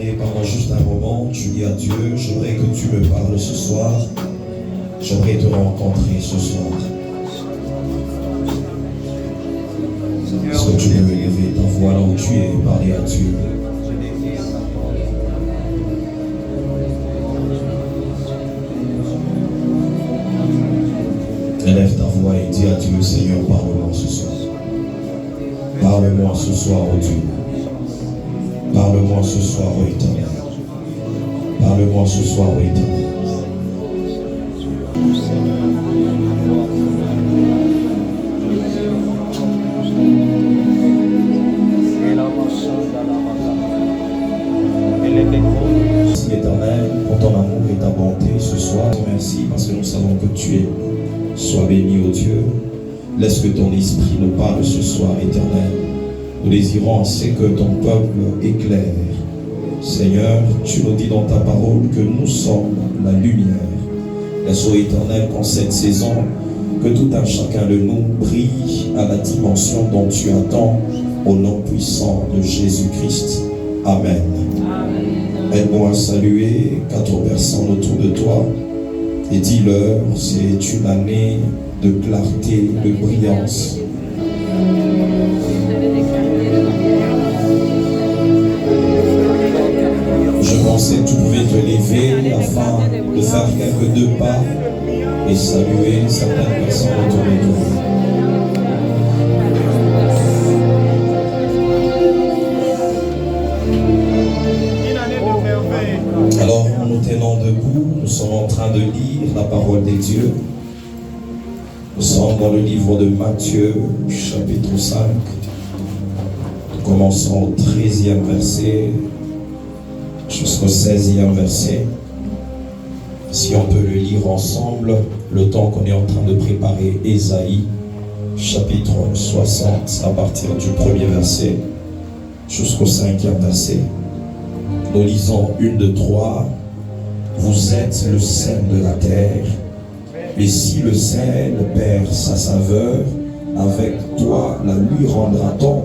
et pendant juste un moment, tu dis à Dieu, j'aimerais que tu me parles ce soir. J'aimerais te rencontrer ce soir. Est-ce que tu peux élever ta voix là où tu es et parler à Dieu? Élève ta voix et dis à Dieu, Seigneur, parle-moi ce soir. Parle-moi ce soir, ô Dieu. Parle-moi ce soir, ô Éternel. Parle-moi ce soir, ô Éternel. Merci Éternel pour ton amour et ta bonté ce soir. Merci parce que nous savons que tu es. Sois béni, ô Dieu. Laisse que ton esprit nous parle ce soir, Éternel. Nous désirons c'est que ton peuple éclaire. Seigneur, tu nous dis dans ta parole que nous sommes la lumière. Laisse, ô Éternel, qu'en cette saison, que tout un chacun de nous brille à la dimension dont tu attends, au nom puissant de Jésus-Christ. Amen. Aide-moi à saluer 4 personnes autour de toi et dis-leur, c'est une année de clarté, de brillance. Je pensais que tu pouvais te lever afin de faire quelques 2 pas et saluer certaines personnes autour de toi. Alors, nous tenons debout, nous sommes en train de lire la parole des dieux. Nous sommes dans le livre de Matthieu, chapitre 5. Nous commençons au 13e verset jusqu'au 16e verset. Si on peut le lire ensemble, le temps qu'on est en train de préparer Ésaïe, chapitre 60, à partir du 1er verset jusqu'au 5e verset. Nous lisons 1, 2, 3. Vous êtes le sel de la terre. Et si le sel perd sa saveur, avec toi la lui rendra-t-on?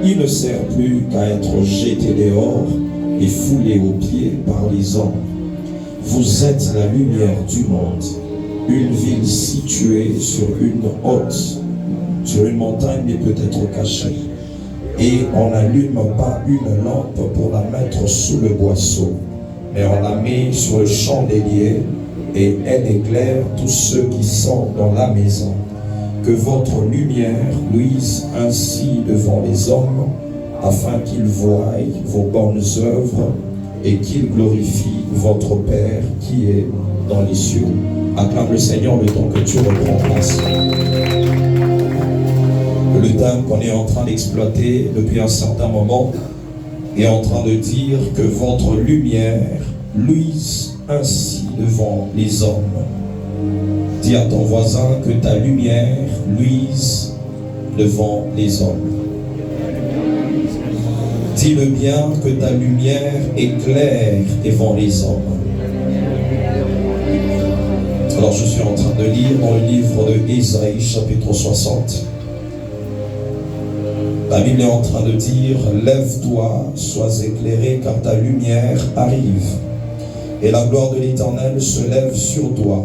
Il ne sert plus qu'à être jeté dehors et foulé aux pieds par les hommes. Vous êtes la lumière du monde. Une ville située sur une haute, sur une montagne n'est peut-être cachée. Et on n'allume pas une lampe pour la mettre sous le boisseau, mais on la met sur le chandelier et elle éclaire tous ceux qui sont dans la maison. Que votre lumière luise ainsi devant les hommes, afin qu'ils voient vos bonnes œuvres et qu'ils glorifient votre Père qui est dans les cieux. Acclame le Seigneur le temps que tu reprends place. Le thème qu'on est en train d'exploiter depuis un certain moment est en train de dire que votre lumière luise ainsi devant les hommes. Dis à ton voisin que ta lumière luise devant les hommes. Dis-le bien que ta lumière éclaire devant les hommes. Alors je suis en train de lire dans le livre de Ésaïe chapitre 60. La Bible est en train de dire, lève-toi, sois éclairé, car ta lumière arrive. Et la gloire de l'Éternel se lève sur toi.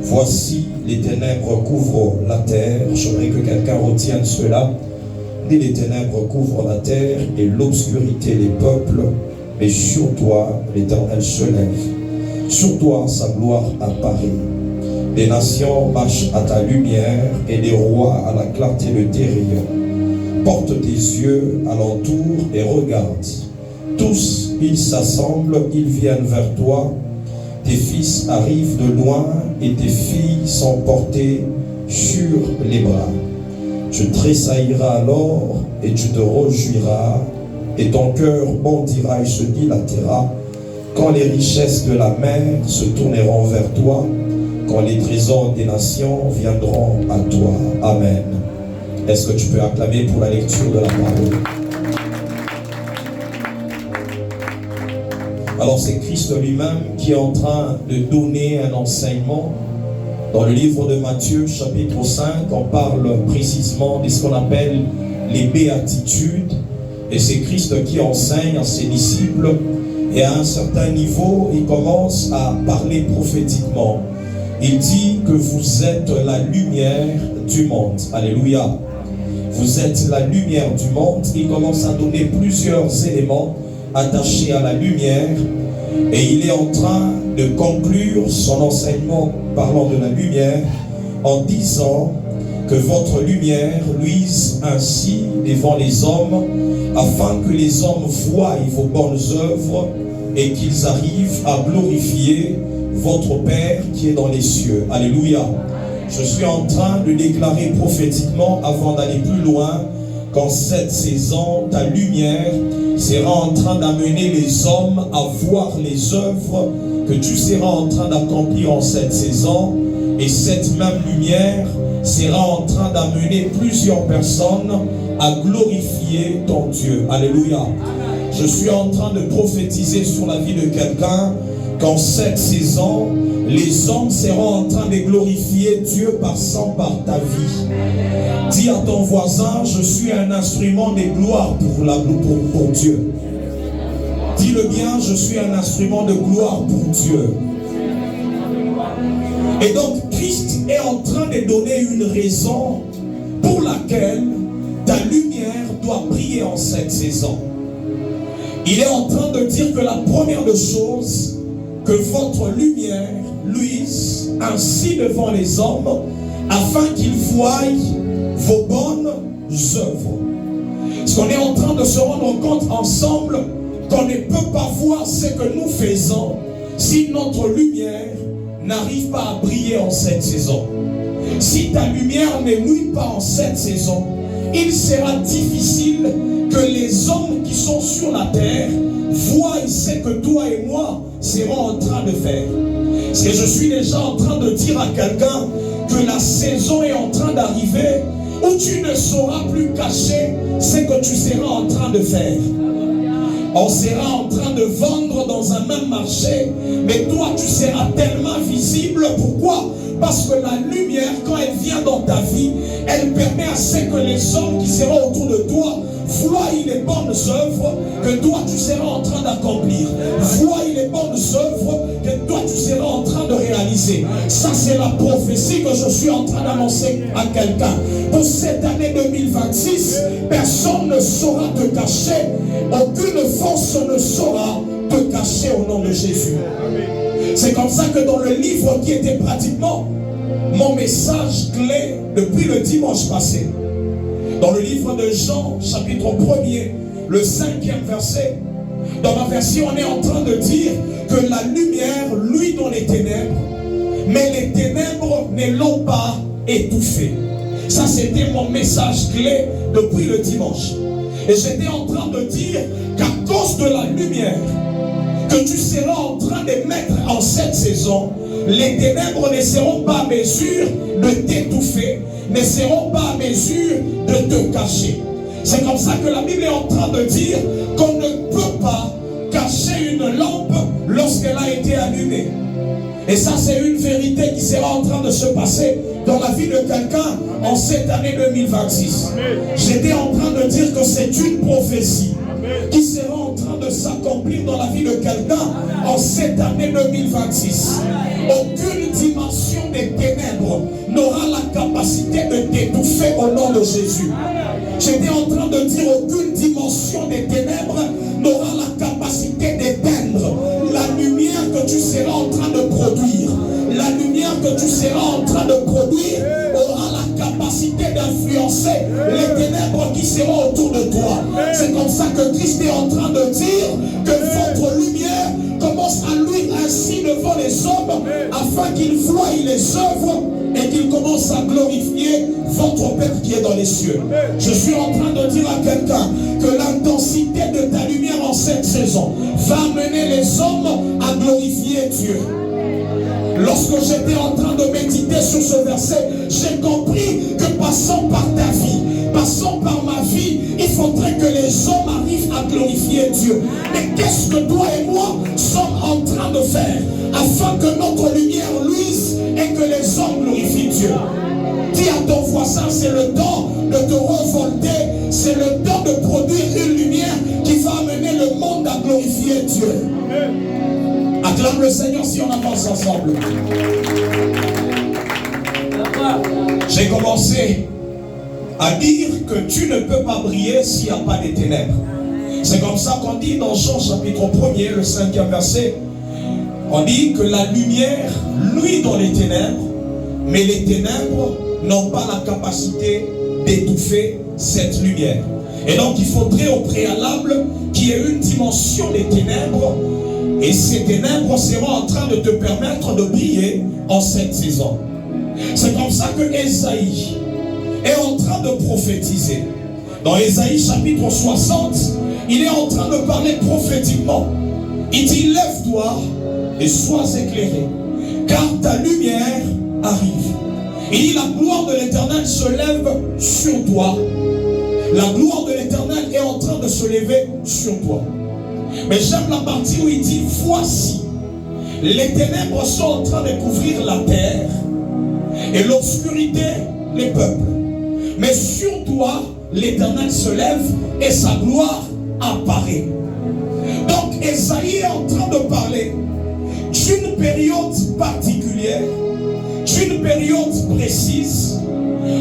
Voici, les ténèbres couvrent la terre. J'aimerais que quelqu'un retienne cela. Et les ténèbres couvrent la terre et l'obscurité les peuples. Mais sur toi, l'Éternel se lève. Sur toi, sa gloire apparaît. Les nations marchent à ta lumière et les rois à la clarté de tes rayons. Porte tes yeux alentour et regarde. Tous, ils s'assemblent, ils viennent vers toi. Tes fils arrivent de loin et tes filles sont portées sur les bras. Tu tressailleras alors et tu te réjouiras et ton cœur bondira et se dilatera quand les richesses de la mer se tourneront vers toi, quand les trésors des nations viendront à toi. Amen. Est-ce que tu peux acclamer pour la lecture de la parole? Alors c'est Christ lui-même qui est en train de donner un enseignement. Dans le livre de Matthieu, chapitre 5, on parle précisément de ce qu'on appelle les béatitudes. Et c'est Christ qui enseigne à ses disciples. Et à un certain niveau, il commence à parler prophétiquement. Il dit que vous êtes la lumière du monde. Alléluia. Vous êtes la lumière du monde. Il commence à donner plusieurs éléments attachés à la lumière. Et il est en train de conclure son enseignement parlant de la lumière en disant que votre lumière luise ainsi devant les hommes, afin que les hommes voient vos bonnes œuvres et qu'ils arrivent à glorifier votre Père qui est dans les cieux. Alléluia. Je suis en train de déclarer prophétiquement, avant d'aller plus loin, qu'en cette saison, ta lumière sera en train d'amener les hommes à voir les œuvres que tu seras en train d'accomplir en cette saison. Et cette même lumière sera en train d'amener plusieurs personnes à glorifier ton Dieu. Alléluia. Je suis en train de prophétiser sur la vie de quelqu'un qu'en cette saison, les hommes seront en train de glorifier Dieu passant par ta vie. Dis à ton voisin, je suis un instrument de gloire pour Dieu. Dis-le bien, je suis un instrument de gloire pour Dieu. Et donc, Christ est en train de donner une raison pour laquelle ta lumière doit briller en cette saison. Il est en train de dire que la première des choses, que votre lumière luise ainsi devant les hommes, afin qu'ils voient vos bonnes œuvres. Parce qu'on est en train de se rendre compte ensemble qu'on ne peut pas voir ce que nous faisons si notre lumière n'arrive pas à briller en cette saison. Si ta lumière ne luit pas en cette saison, il sera difficile que les hommes qui sont sur la terre voient ce que toi et moi serons en train de faire. Parce que je suis déjà en train de dire à quelqu'un que la saison est en train d'arriver où tu ne sauras plus cacher ce que tu seras en train de faire. On sera en train de vendre dans un même marché, mais toi tu seras tellement visible. Pourquoi? Parce que la lumière, quand elle vient dans ta vie, elle permet à ce que les hommes qui seront autour de toi voient les bonnes œuvres que toi tu seras en train d'accomplir. Voient les bonnes œuvres que toi tu seras en train de réaliser. Ça c'est la prophétie que je suis en train d'annoncer à quelqu'un. Pour cette année 2026, personne ne saura te cacher. Aucune force ne saura te cacher au nom de Jésus. C'est comme ça que dans le livre qui était pratiquement mon message clé depuis le dimanche passé, dans le livre de Jean, chapitre 1er, le 5e verset, dans ma version, on est en train de dire que la lumière luit dans les ténèbres, mais les ténèbres ne l'ont pas étouffé. Ça, c'était mon message clé depuis le dimanche. Et j'étais en train de dire qu'à cause de la lumière que tu seras en train de mettre en cette saison, les ténèbres ne seront pas à mesure de t'étouffer, ne seront pas à mesure de te cacher. C'est comme ça que la Bible est en train de dire qu'on ne peut pas cacher une lampe lorsqu'elle a été allumée. Et ça, c'est une vérité qui sera en train de se passer dans la vie de quelqu'un en cette année 2026. J'étais en train de dire que c'est une prophétie qui sera en train de s'accomplir dans la vie de quelqu'un en cette année 2026. Aucune dimension des ténèbres n'aura la capacité de t'étouffer au nom de Jésus. J'étais en train de dire aucune dimension des ténèbres n'aura la capacité d'éteindre la lumière que tu seras en train de produire. La lumière que tu seras en train de produire aura la capacité d'influencer les ténèbres qui seront autour de toi. C'est comme ça que Christ est en train de dire que votre lumière commence à luire ainsi devant les hommes afin qu'ils voient les œuvres et qu'ils commencent à glorifier votre Père qui est dans les cieux. Je suis en train de dire à quelqu'un que l'intensité de ta lumière en cette saison va amener les hommes à glorifier Dieu. Lorsque j'étais en train de méditer sur ce verset, j'ai compris que passant par ta vie, passant par ma vie, il faudrait que les hommes arrivent à glorifier Dieu. Mais qu'est-ce que toi et moi sommes en train de faire afin que notre lumière luise et que les hommes glorifient Dieu? Dis à ton voisin, c'est le temps de te révolter, c'est le temps de produire une lumière Dieu. Acclame le Seigneur si on avance ensemble. J'ai commencé à dire que tu ne peux pas briller s'il n'y a pas de ténèbres. C'est comme ça qu'on dit dans Jean chapitre 1er, le 5e verset. On dit que la lumière luit dans les ténèbres, mais les ténèbres n'ont pas la capacité d'étouffer cette lumière. Et donc il faudrait au préalable qu'il y ait une dimension des ténèbres, et ces ténèbres seront en train de te permettre de briller en cette saison. C'est comme ça que Ésaïe est en train de prophétiser. Dans Ésaïe chapitre 60, il est en train de parler prophétiquement. Il dit: lève-toi et sois éclairé, car ta lumière arrive. Il dit: la gloire de l'Éternel se lève sur toi. La gloire de l'Éternel est en train de se lever sur toi. Mais j'aime la partie où il dit: voici, les ténèbres sont en train de couvrir la terre et l'obscurité les peuples. Mais sur toi, l'Éternel se lève et sa gloire apparaît. Donc Ésaïe est en train de parler d'une période particulière, d'une période précise,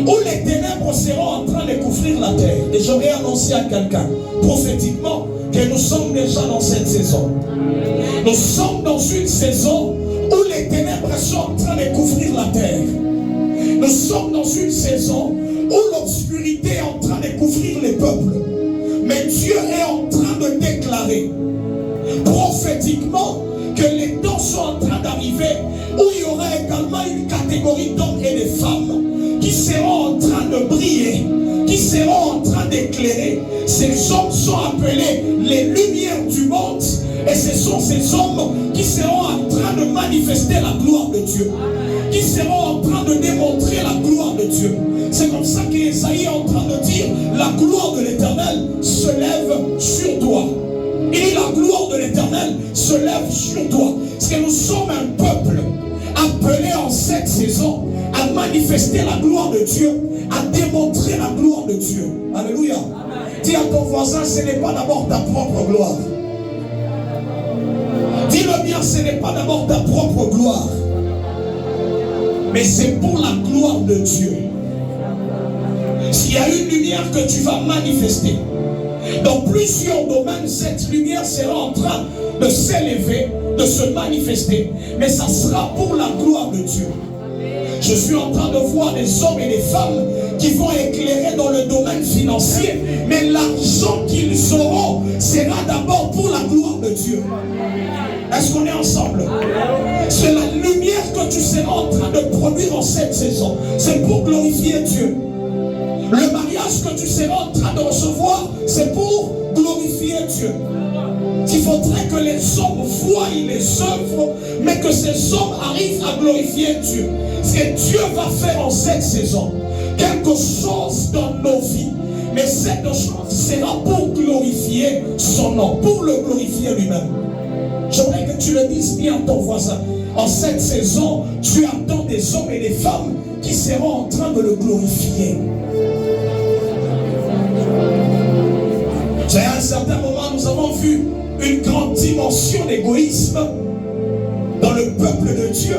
où les ténèbres seront en train de couvrir la terre. Et j'aurais annoncé à quelqu'un prophétiquement que nous sommes déjà dans cette saison. Nous sommes dans une saison où les ténèbres sont en train de couvrir la terre. Nous sommes dans une saison où l'obscurité est en train de couvrir les peuples. Mais Dieu est en train de déclarer prophétiquement que les temps sont en train d'arriver où il y aura également une catégorie d'hommes et de femmes qui seront en train de briller, qui seront en train d'éclairer. Ces hommes sont appelés les lumières du monde, et ce sont ces hommes qui seront en train de manifester la gloire de Dieu, qui seront en train de démontrer la gloire de Dieu. C'est comme ça qu'Ésaïe est en train de dire: la gloire de l'Éternel se lève sur toi. Il dit: la gloire de l'Éternel se lève sur toi. Parce que nous sommes un peuple appelé en cette saison à manifester la gloire de Dieu, à démontrer la gloire de Dieu. Alléluia. Dis à ton voisin: ce n'est pas d'abord ta propre gloire. Dis-le bien: ce n'est pas d'abord ta propre gloire, mais c'est pour la gloire de Dieu. S'il y a une lumière que tu vas manifester, dans plusieurs domaines, cette lumière sera en train de s'élever, de se manifester, mais ça sera pour la gloire de Dieu. Je suis en train de voir des hommes et des femmes qui vont éclairer dans le domaine financier, mais l'argent qu'ils auront sera d'abord pour la gloire de Dieu. Est-ce qu'on est ensemble? C'est la lumière que tu seras en train de produire en cette saison. C'est pour glorifier Dieu. Le mariage que tu seras en train de recevoir, c'est pour glorifier Dieu. Il faudrait que les hommes voient les œuvres, mais que ces hommes arrivent à glorifier Dieu. Ce que Dieu va faire en cette saison, quelque chose dans nos vies, mais cette chose sera pour glorifier son nom, pour le glorifier lui-même. J'aimerais que tu le dises bien à ton voisin. En cette saison, tu attends des hommes et des femmes qui seront en train de le glorifier. À un certain moment, nous avons vu une grande dimension d'égoïsme dans le peuple de Dieu,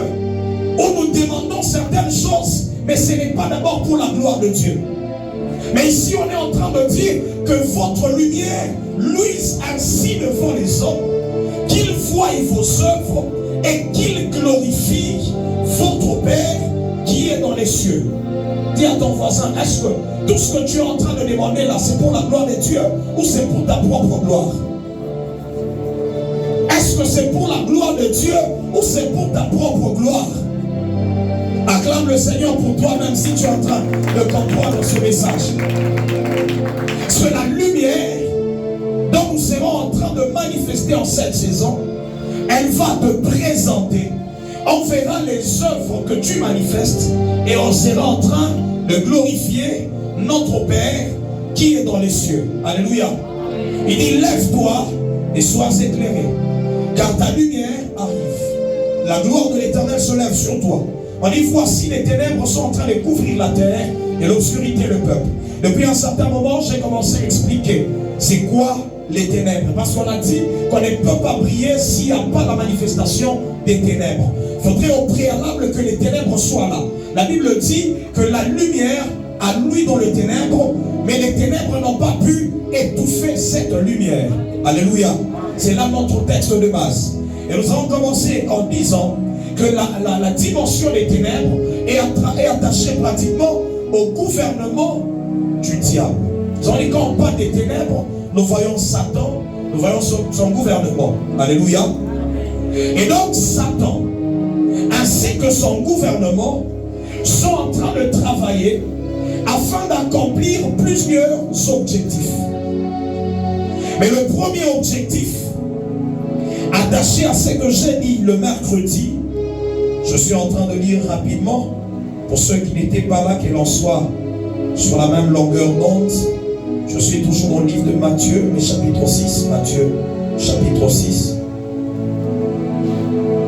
où nous demandons certaines choses, mais ce n'est pas d'abord pour la gloire de Dieu. Mais ici, on est en train de dire que votre lumière luise ainsi devant les hommes, qu'ils voient vos œuvres et qu'ils glorifient votre Père qui est dans les cieux. Dis à ton voisin: est-ce que tout ce que tu es en train de demander là, c'est pour la gloire de Dieu ou c'est pour ta propre gloire? Est-ce que c'est pour la gloire de Dieu ou c'est pour ta propre gloire? Acclame le Seigneur pour toi, même si tu es en train de comprendre ce message. C'est la lumière dont nous serons en train de manifester en cette saison. Elle va te présenter. On verra les œuvres que tu manifestes et on sera en train de glorifier notre Père qui est dans les cieux. Alléluia. Il dit: lève-toi et sois éclairé, car ta lumière arrive. La gloire de l'Éternel se lève sur toi. On dit: voici, les ténèbres sont en train de couvrir la terre et l'obscurité le peuple. Depuis un certain moment, j'ai commencé à expliquer c'est quoi les ténèbres. Parce qu'on a dit qu'on ne peut pas briller s'il n'y a pas la manifestation des ténèbres. Il faudrait au préalable que les ténèbres soient là. La Bible dit que la lumière a lui dans les ténèbres, mais les ténèbres n'ont pas pu étouffer cette lumière. Alléluia. C'est là notre texte de base. Et nous allons commencer en disant que la dimension des ténèbres est attachée pratiquement au gouvernement du diable. Nous allons dire quand on parle des ténèbres, nous voyons Satan, nous voyons son gouvernement. Alléluia. Et donc Satan, ainsi que son gouvernement, sont en train de travailler afin d'accomplir plusieurs objectifs. Mais le premier objectif, attaché à ce que j'ai dit le mercredi, je suis en train de lire rapidement, pour ceux qui n'étaient pas là, que l'on soit sur la même longueur d'onde. Je suis toujours dans le livre de Matthieu, mais chapitre 6, Matthieu, chapitre 6.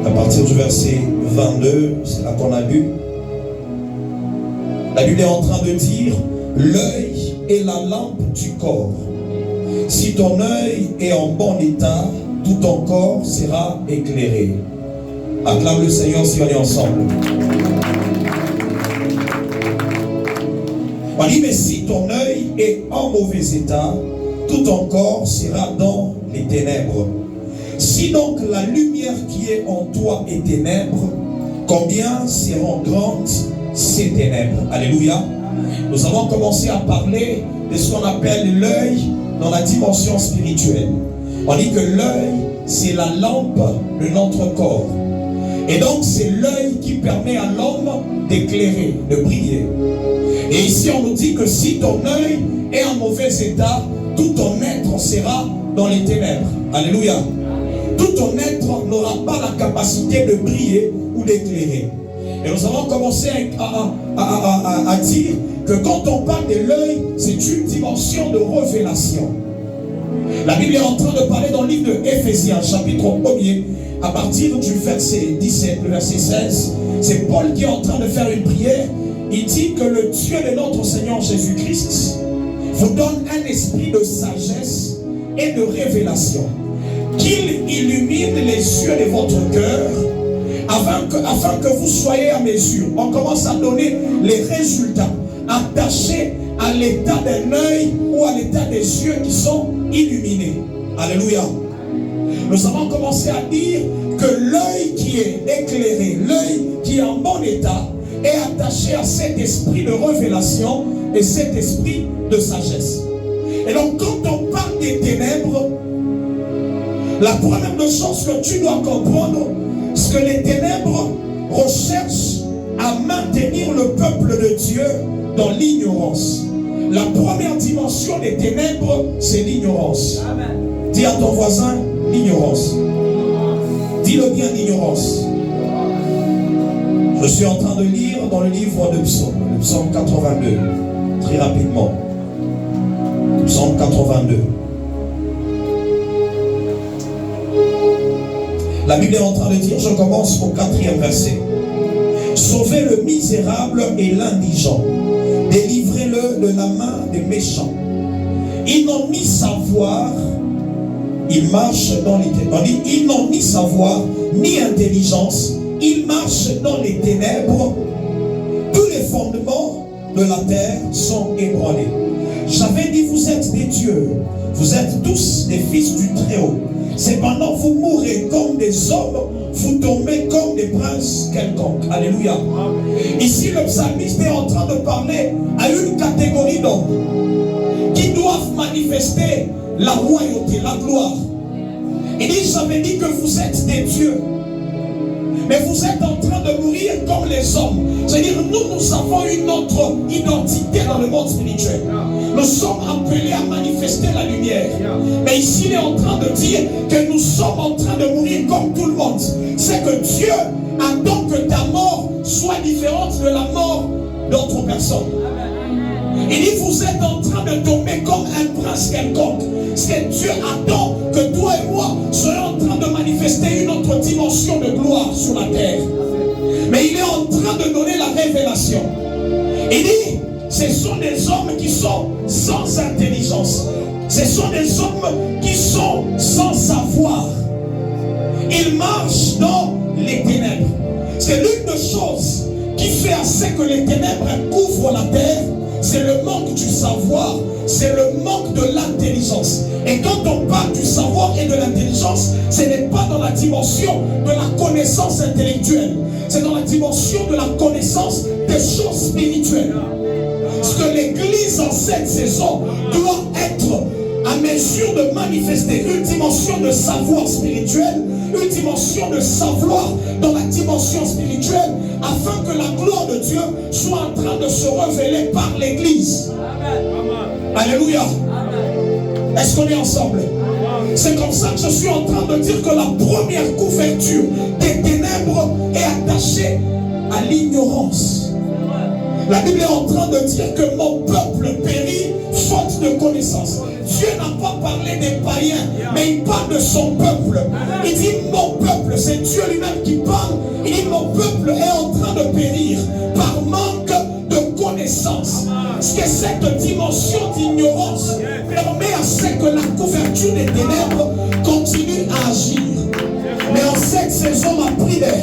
À partir du verset 22, c'est là qu'on a lu. La Bible est en train de dire, l'œil est la lampe du corps. Si ton œil est en bon état, tout ton corps sera éclairé. Acclame le Seigneur si on est ensemble. On dit, mais si ton œil est en mauvais état, tout ton corps sera dans les ténèbres. Si donc la lumière qui est en toi est ténèbres, combien seront grandes ces ténèbres? Alléluia. Nous avons commencé à parler de ce qu'on appelle l'œil dans la dimension spirituelle. On dit que l'œil, c'est la lampe de notre corps. Et donc, c'est l'œil qui permet à l'homme d'éclairer, de briller. Et ici, on nous dit que si ton œil est en mauvais état, tout ton être sera dans les ténèbres. Alléluia. Tout ton être n'aura pas la capacité de briller ou d'éclairer. Et nous avons commencé à dire que quand on parle de l'œil, c'est une dimension de révélation. La Bible est en train de parler dans le livre de Éphésiens, chapitre 1er, à partir du verset 17, le verset 16. C'est Paul qui est en train de faire une prière. Il dit que le Dieu de notre Seigneur Jésus-Christ vous donne un esprit de sagesse et de révélation. Qu'il illumine les yeux de votre cœur afin que vous soyez à mesure. On commence à donner les résultats attachés à l'état d'un œil ou à l'état des yeux qui sont illuminés. Alléluia. Nous avons commencé à dire que l'œil qui est éclairé, l'œil qui est en bon état, est attaché à cet esprit de révélation et cet esprit de sagesse. Et donc quand on parle des ténèbres, la première chose que tu dois comprendre, c'est que les ténèbres recherchent à maintenir le peuple de Dieu dans l'ignorance. La première dimension des ténèbres, c'est l'ignorance. Dis à ton voisin, l'ignorance. Dis-le bien, l'ignorance. Je suis en train de lire dans le livre de Psaume, le Psaume 82, très rapidement. Psaume 82. La Bible est en train de dire, je commence au 4e verset. Sauvez le misérable et l'indigent, délivrez-le de la main des méchants. Ils n'ont ni savoir, ils marchent dans les ténèbres. Ils n'ont ni savoir, ni intelligence, ils marchent dans les ténèbres. Tous les fondements de la terre sont ébranlés. J'avais dit, vous êtes des dieux, vous êtes tous des fils du Très-Haut. Cependant, vous mourrez comme des hommes, vous tombez comme des princes quelconques. Alléluia. Ici, le psalmiste est en train de parler à une catégorie d'hommes qui doivent manifester la royauté, la gloire. Il dit, j'avais dit que vous êtes des dieux, mais vous êtes en train de mourir comme les hommes. C'est-à-dire, nous avons une autre identité dans le monde spirituel. Nous sommes appelés à manifester la lumière. Mais ici, il est en train de dire que nous sommes en train de mourir comme tout le monde. C'est que Dieu attend que ta mort soit différente de la mort d'autres personnes. Il dit, vous êtes en train de tomber comme un prince quelconque. C'est que Dieu attend que toi et moi soyons en train de manifester une autre dimension de gloire sur la terre. Mais il est en train de donner la révélation. Il dit, ce sont des hommes qui sont sans intelligence. Ce sont des hommes qui sont sans savoir. Ils marchent dans les ténèbres. C'est l'une des choses qui fait assez que les ténèbres couvrent la terre. C'est le manque du savoir, c'est le manque de l'intelligence. Et quand on parle du savoir et de l'intelligence, ce n'est pas dans la dimension de la connaissance intellectuelle. C'est dans la dimension de la connaissance des choses spirituelles. Ce que l'Église en cette saison doit être à mesure de manifester une dimension de savoir spirituel, une dimension de savoir dans la dimension spirituelle, afin que la gloire de Dieu soit en train de se révéler par l'Église. Alléluia. Est-ce qu'on est ensemble? C'est comme ça que je suis en train de dire que la première couverture des ténèbres est attachée à l'ignorance. La Bible est en train de dire que mon peuple périt faute de connaissance. Dieu n'a pas parlé des païens, mais il parle de son peuple. Il dit mon peuple, c'est Dieu lui-même qui parle. Il dit mon peuple est en train de périr par manque de connaissance. Ce que cette dimension d'ignorance permet à ce que la couverture des ténèbres continue à agir. Mais en cette saison, ma prière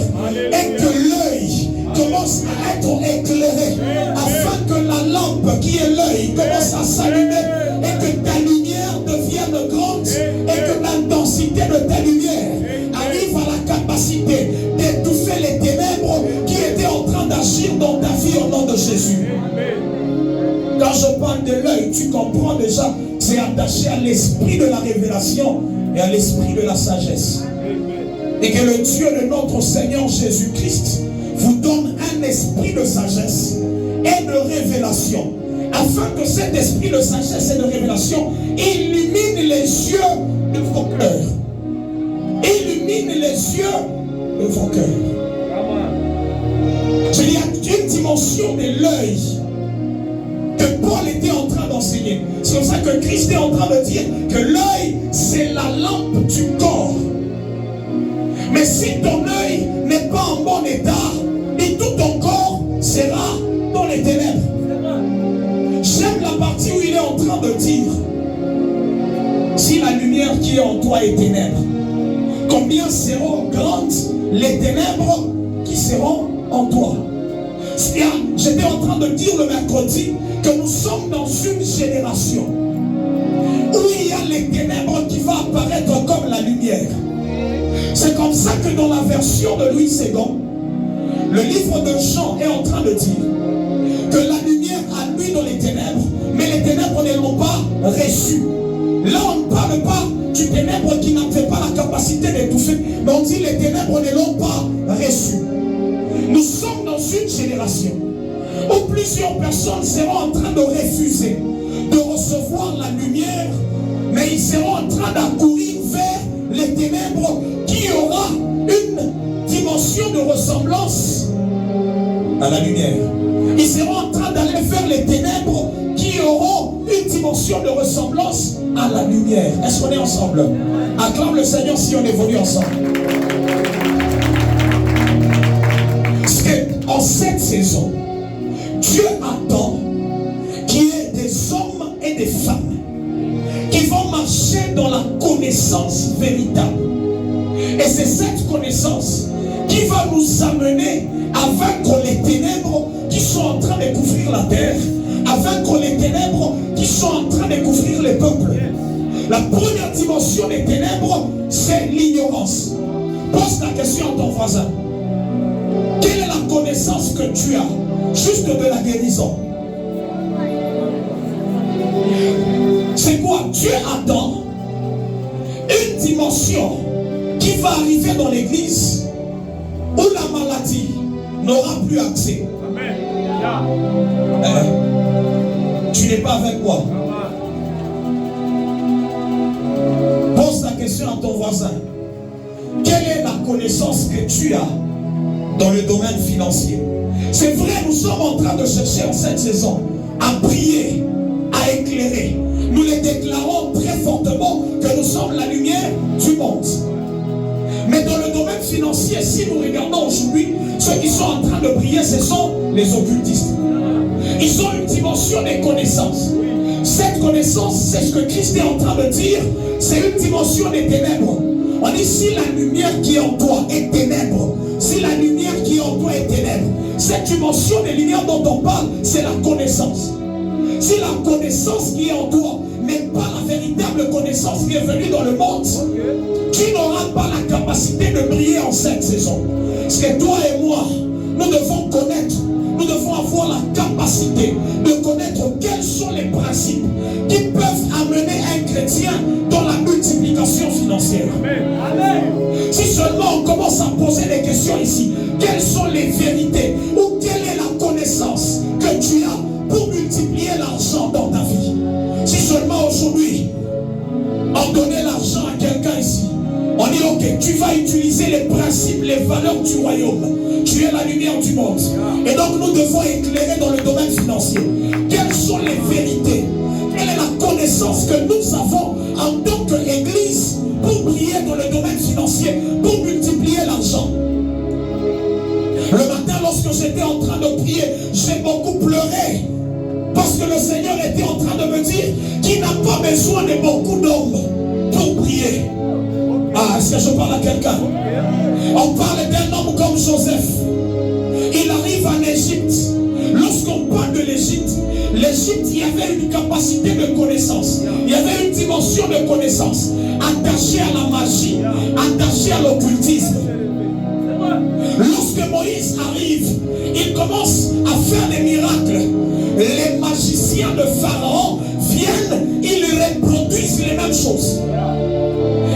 est que l'œil commence à être éclairé, afin que la lampe qui est l'œil commence à s'allumer et que ta lumière devienne grande et que l'intensité de ta lumière arrive à la capacité d'étouffer les ténèbres qui étaient en train d'agir dans ta vie au nom de Jésus. Quand je parle de l'œil, tu comprends déjà, c'est attaché à l'esprit de la révélation et à l'esprit de la sagesse. Et que le Dieu de notre Seigneur Jésus-Christ vous donne un esprit de sagesse et de révélation, afin que cet esprit de sagesse et de révélation illumine les yeux de vos cœurs. Illumine les yeux de vos cœurs. Il y a une dimension de l'œil que Paul était en train d'enseigner. C'est pour ça que Christ est en train de dire que l'œil, c'est la lampe du corps. Mais si ton œil n'est pas en bon état, et tout ton corps sera dans les ténèbres. J'aime la partie où il est en train de dire, si la lumière qui est en toi est ténèbres, combien seront grandes les ténèbres qui seront en toi? J'étais en train de dire le mercredi que nous sommes dans une génération où il y a les ténèbres qui vont apparaître comme la lumière. C'est comme ça que dans la version de Louis II, le livre de Jean est en train de dire que la lumière a lui dans les ténèbres, mais les ténèbres ne l'ont pas reçu. Là, on ne parle pas du ténèbre qui n'avait pas la capacité d'étouffer, mais on dit les ténèbres ne l'ont pas reçu. Nous sommes dans une génération où plusieurs personnes seront en train de refuser de recevoir la lumière, mais ils seront en train d'accourir vers les ténèbres qui aura une dimension de ressemblance à la lumière. Ils seront en train d'aller vers les ténèbres qui auront une dimension de ressemblance à la lumière. Est-ce qu'on est ensemble? Acclame le Seigneur si on évolue ensemble. Parce qu'en cette saison, Dieu attend qu'il y ait des hommes et des femmes qui vont marcher dans la connaissance véritable. Et c'est cette connaissance qui va nous amener à vaincre les ténèbres qui sont en train de couvrir la terre, à vaincre les ténèbres qui sont en train de couvrir les peuples. La première dimension des ténèbres, c'est l'ignorance. Pose la question à ton voisin. Quelle est la connaissance que tu as juste de la guérison? C'est quoi? Dieu attend une dimension qui va arriver dans l'église où la maladie n'aura plus accès. Tu n'es pas avec moi. Pose la question à ton voisin. Quelle est la connaissance que tu as dans le domaine financier? C'est vrai, nous sommes en train de chercher en cette saison à prier, à éclairer. Nous les déclarons très fortement que nous sommes la lumière du monde. Mais dans le domaine financier, si nous regardons aujourd'hui, ceux qui sont en train de prier, ce sont les occultistes. Ils ont une dimension de connaissance. Cette connaissance, c'est ce que Christ est en train de dire, c'est une dimension des ténèbres. On dit si la lumière qui est en toi est ténèbre, si la lumière qui est en toi est ténèbre, cette dimension des lumières dont on parle, c'est la connaissance. Si la connaissance qui est en toi n'est pas la véritable connaissance qui est venue dans le monde, tu n'auras pas la capacité de briller en cette saison. Parce que toi et moi, nous devons connaître, nous devons avoir la capacité de connaître quels sont les principes qui peuvent amener un chrétien dans la multiplication financière. Amen. Si seulement on commence à poser des questions ici, quelles sont les vérités ou quelle est la connaissance que tu as pour multiplier l'argent dans ta vie? Si seulement aujourd'hui on donnait l'argent à quelqu'un ici, on dit ok, tu vas utiliser les principes, les valeurs du royaume. Tu es la lumière du monde. Et donc nous devons éclairer dans le domaine financier. Quelles sont les vérités? Quelle est la connaissance que nous avons en tant qu'Église pour briller dans le domaine financier, pour multiplier l'argent? Le matin, lorsque j'étais en train de prier, j'ai beaucoup pleuré. Parce que le Seigneur était en train de me dire qu'il n'a pas besoin de beaucoup d'hommes pour prier. Ah, est-ce que je parle à quelqu'un? On parle d'un homme comme Joseph. Il arrive en Égypte. Lorsqu'on parle de l'Égypte, il y avait une capacité de connaissance. Il y avait une dimension de connaissance attachée à la magie, attachée à l'occultisme. Lorsque Moïse arrive, il commence à faire des miracles. Les magiciens de Pharaon viennent, ils reproduisent les mêmes choses.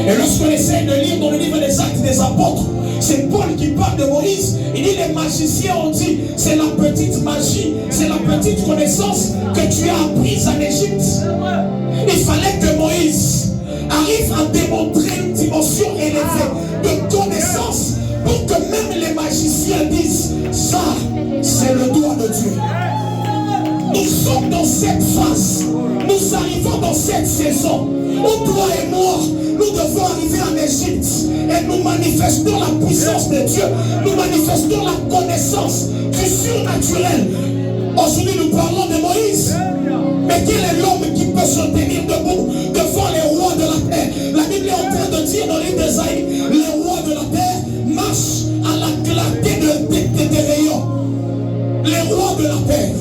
Et lorsqu'on essaie de lire dans le livre des Actes des Apôtres, c'est Paul qui parle de Moïse. Il dit les magiciens ont dit c'est la petite magie, c'est la petite connaissance que tu as apprise en Égypte. Il fallait que Moïse arrive à démontrer une dimension élevée de connaissance pour que même les magiciens disent ça c'est le doigt de Dieu. Nous sommes dans cette phase, nous arrivons dans cette saison où toi et moi, nous devons arriver en Égypte et nous manifestons la puissance de Dieu, nous manifestons la connaissance du surnaturel. Aujourd'hui nous parlons de Moïse, mais quel est l'homme qui peut se tenir debout devant les rois de la terre? La Bible est en train de dire dans l'île d'Ésaïe, les rois de la terre marchent à la clarté des rayons. Les rois de la terre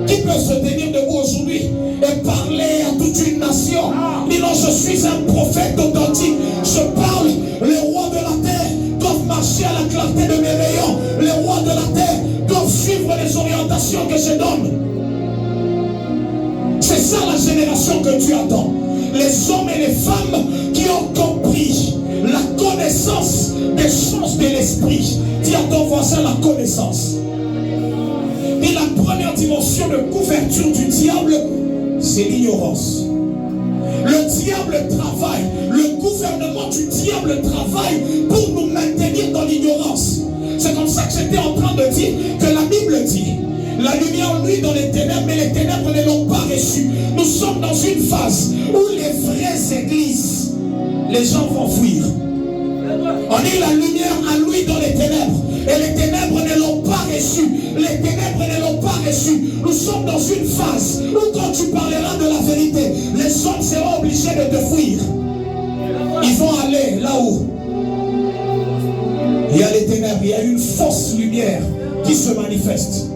qui peut se tenir debout aujourd'hui et parler à toute une nation? Dis non, je suis un prophète authentique. Je parle, les rois de la terre doivent marcher à la clarté de mes rayons. Les rois de la terre doivent suivre les orientations que je donne. C'est ça la génération que tu attends. Les hommes et les femmes qui ont compris la connaissance des choses de l'esprit. Dis à ton voisin la connaissance. Et la première dimension de couverture du diable, c'est l'ignorance. Le diable travaille, le gouvernement du diable travaille pour nous maintenir dans l'ignorance. C'est comme ça que j'étais en train de dire que la Bible dit la lumière nuit dans les ténèbres, mais les ténèbres ne l'ont pas reçue. Nous sommes dans une phase où les vraies églises, les gens vont fuir. On dit la lumière a lui dans les ténèbres. Et les ténèbres ne l'ont pas reçu. Les ténèbres ne l'ont pas reçu. Nous sommes dans une phase où quand tu parleras de la vérité, les hommes seront obligés de te fuir. Ils vont aller là où il y a les ténèbres, il y a une fausse lumière qui se manifeste.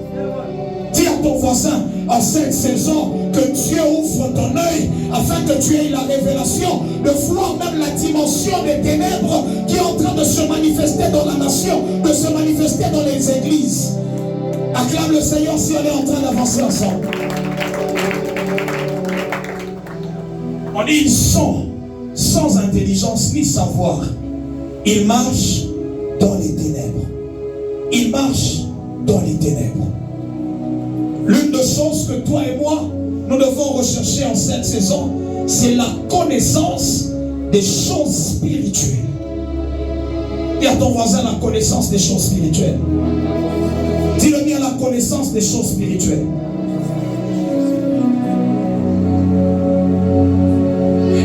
Dis à ton voisin en cette saison que Dieu ouvre ton œil afin que tu aies la révélation de voir même la dimension des ténèbres qui est en train de se manifester dans la nation, de se manifester dans les églises. Acclame le Seigneur si on est en train d'avancer ensemble. On dit ils sont sans intelligence ni savoir. Ils marchent dans les ténèbres. Ils marchent dans les ténèbres. L'une des choses que toi et moi, nous devons rechercher en cette saison, c'est la connaissance des choses spirituelles. Dis à ton voisin la connaissance des choses spirituelles. Dis-le bien, la connaissance des choses spirituelles.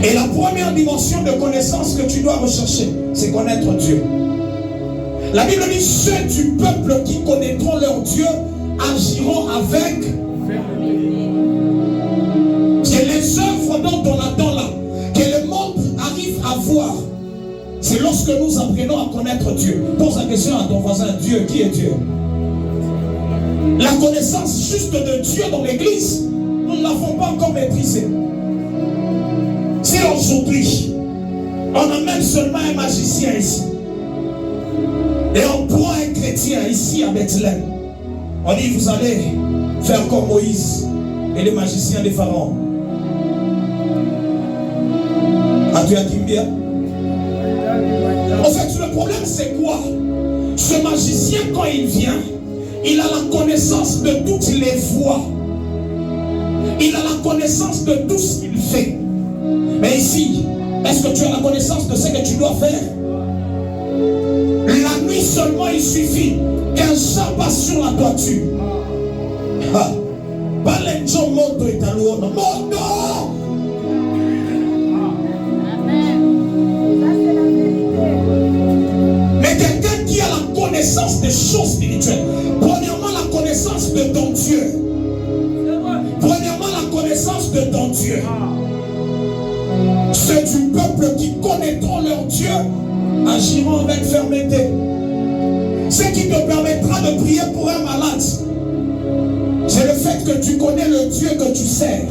Et la première dimension de connaissance que tu dois rechercher, c'est connaître Dieu. La Bible dit, ceux du peuple qui connaîtront leur Dieu agiront avec C'est lorsque nous apprenons à connaître Dieu. Pose la question à ton voisin, Dieu, qui est Dieu? La connaissance juste de Dieu dans l'église, nous ne l'avons pas encore maîtrisée. Si aujourd'hui, on amène seulement un magicien ici, et on prend un chrétien ici à Bethléem, on dit vous allez faire comme Moïse et les magiciens des pharaons. As-tu bien? En fait, le problème c'est quoi? Ce magicien, quand il vient, il a la connaissance de toutes les voies. Il a la connaissance de tout ce qu'il fait. Mais ici, est-ce que tu as la connaissance de ce que tu dois faire? La nuit seulement, il suffit qu'un chat passe sur la toiture. Balenjo moto est à l'eau. Moto! Mais quelqu'un qui a la connaissance des choses spirituelles, premièrement la connaissance de ton Dieu. Premièrement la connaissance de ton Dieu. Ceux du peuple qui connaîtront leur Dieu agiront avec fermeté. Ce qui te permettra de prier pour un malade, c'est le fait que tu connais le Dieu que tu sers.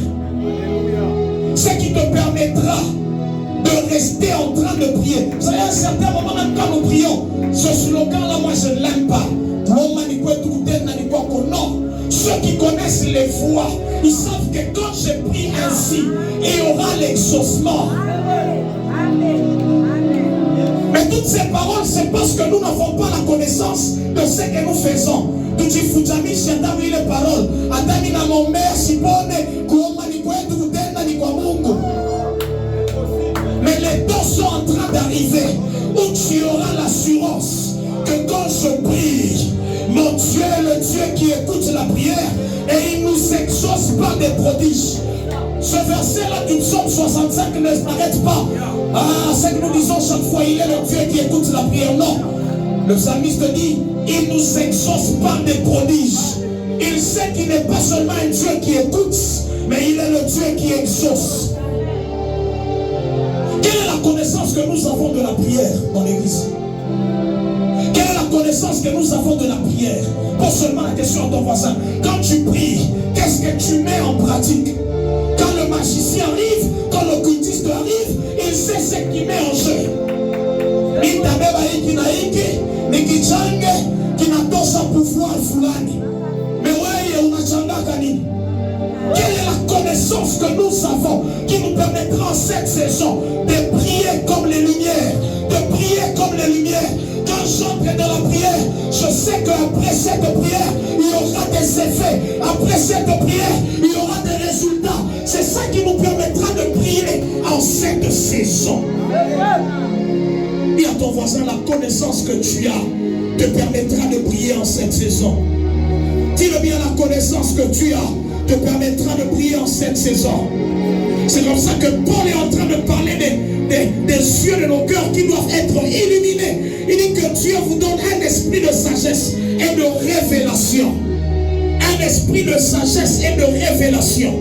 Ce qui te permettra de rester en train de prier. Vous savez, à un certain moment, même quand nous prions, ce slogan-là, moi je ne l'aime pas. Non. Ceux qui connaissent les voies, ils savent que quand je prie ainsi, il y aura l'exaucement. Mais toutes ces paroles, c'est parce que nous n'avons pas la connaissance de ce que nous faisons. Mais les temps sont en train d'arriver où tu auras l'assurance que quand je prie, mon Dieu est le Dieu qui écoute la prière et il nous exauce par des prodiges. Ce verset-là du psaume 65 ne s'arrête pas. Ah, c'est que nous disons chaque fois, il est le Dieu qui écoute la prière. Non. Le psalmiste dit, il nous exauce par des prodiges. Il sait qu'il n'est pas seulement un Dieu qui écoute, mais il est le Dieu qui exauce. Quelle est la connaissance que nous avons de la prière dans l'église? Quelle est la connaissance que nous avons de la prière? Pose seulement la question à ton voisin. Quand tu pries, qu'est-ce que tu mets en pratique? Quand le magicien arrive, quand l'occultiste arrive, il sait ce qu'il met en jeu. Quelle est la connaissance que nous avons qui nous permettra en cette saison de prier comme les lumières, de prier comme les lumières? Quand j'entre dans la prière, je sais qu'après cette prière, il y aura des effets. Après cette prière, il y aura des résultats. C'est ça qui nous permettra de prier en cette saison. Dis à ton voisin, la connaissance que tu as te permettra de prier en cette saison. Dis-le bien, la connaissance que tu as te permettra de prier en cette saison. C'est comme ça que Paul est en train de parler des yeux de nos cœurs qui doivent être illuminés. Il dit que Dieu vous donne un esprit de sagesse et de révélation. Un esprit de sagesse et de révélation.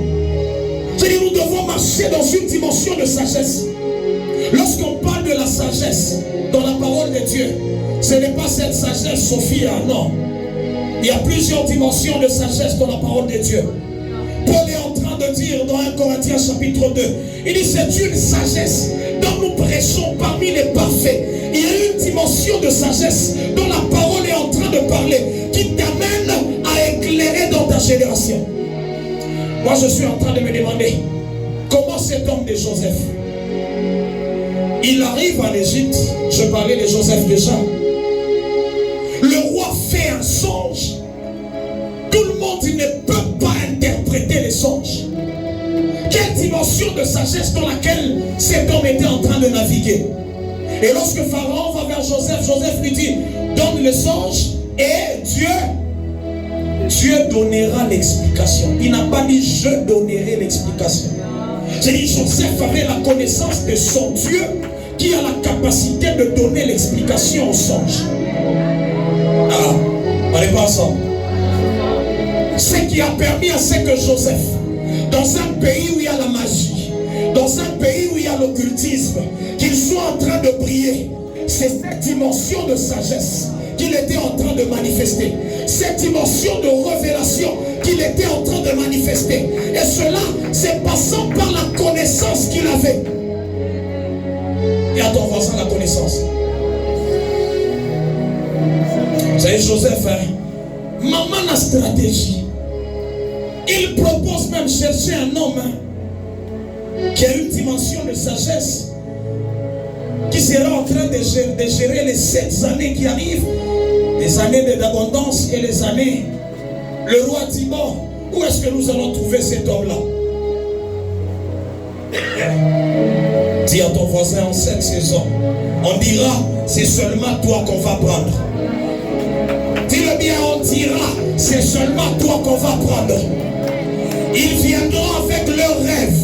C'est-à-dire nous devons marcher dans une dimension de sagesse. Lorsqu'on parle de la sagesse dans la parole de Dieu, ce n'est pas cette sagesse Sophia, non. Il y a plusieurs dimensions de sagesse dans la parole de Dieu. Paul est en train de dire dans 1 Corinthiens chapitre 2, il dit c'est une sagesse dont nous prêchons parmi les parfaits. Il y a une dimension de sagesse dont la parole est en train de parler, qui t'amène à éclairer dans ta génération. Moi je suis en train de me demander, comment cet homme de Joseph, il arrive en Égypte, je parlais de Joseph déjà, le roi fait un songe, tout le monde ne peut pas interpréter les songes. Quelle dimension de sagesse dans laquelle cet homme était en train de naviguer. Et lorsque Pharaon va vers Joseph, Joseph lui dit, donne le songe et Dieu donnera l'explication. Il n'a pas dit je donnerai l'explication. J'ai dit Joseph avait la connaissance de son Dieu qui a la capacité de donner l'explication au songe. Ah, on n'est pas ensemble. Ce qui a permis à ce que Joseph, dans un pays où il y a la magie, dans un pays où il y a l'occultisme, qu'il soit en train de prier c'est cette dimension de sagesse qu'il était en train de manifester. Cette dimension de révélation qu'il était en train de manifester. Et cela, c'est passant par la connaissance qu'il avait. Et à ton voisin, la connaissance. Vous savez, Joseph, maman la stratégie. Il propose même chercher un homme qui a une dimension de sagesse, qui sera en train de gérer les 7 années qui arrivent, les années d'abondance et les années. Le roi dit, bon, où est-ce que nous allons trouver cet homme-là? Dis à ton voisin, en cette saison, on dira, c'est seulement toi qu'on va prendre. Dis-le bien, on dira, c'est seulement toi qu'on va prendre. Ils viendront avec leurs rêves,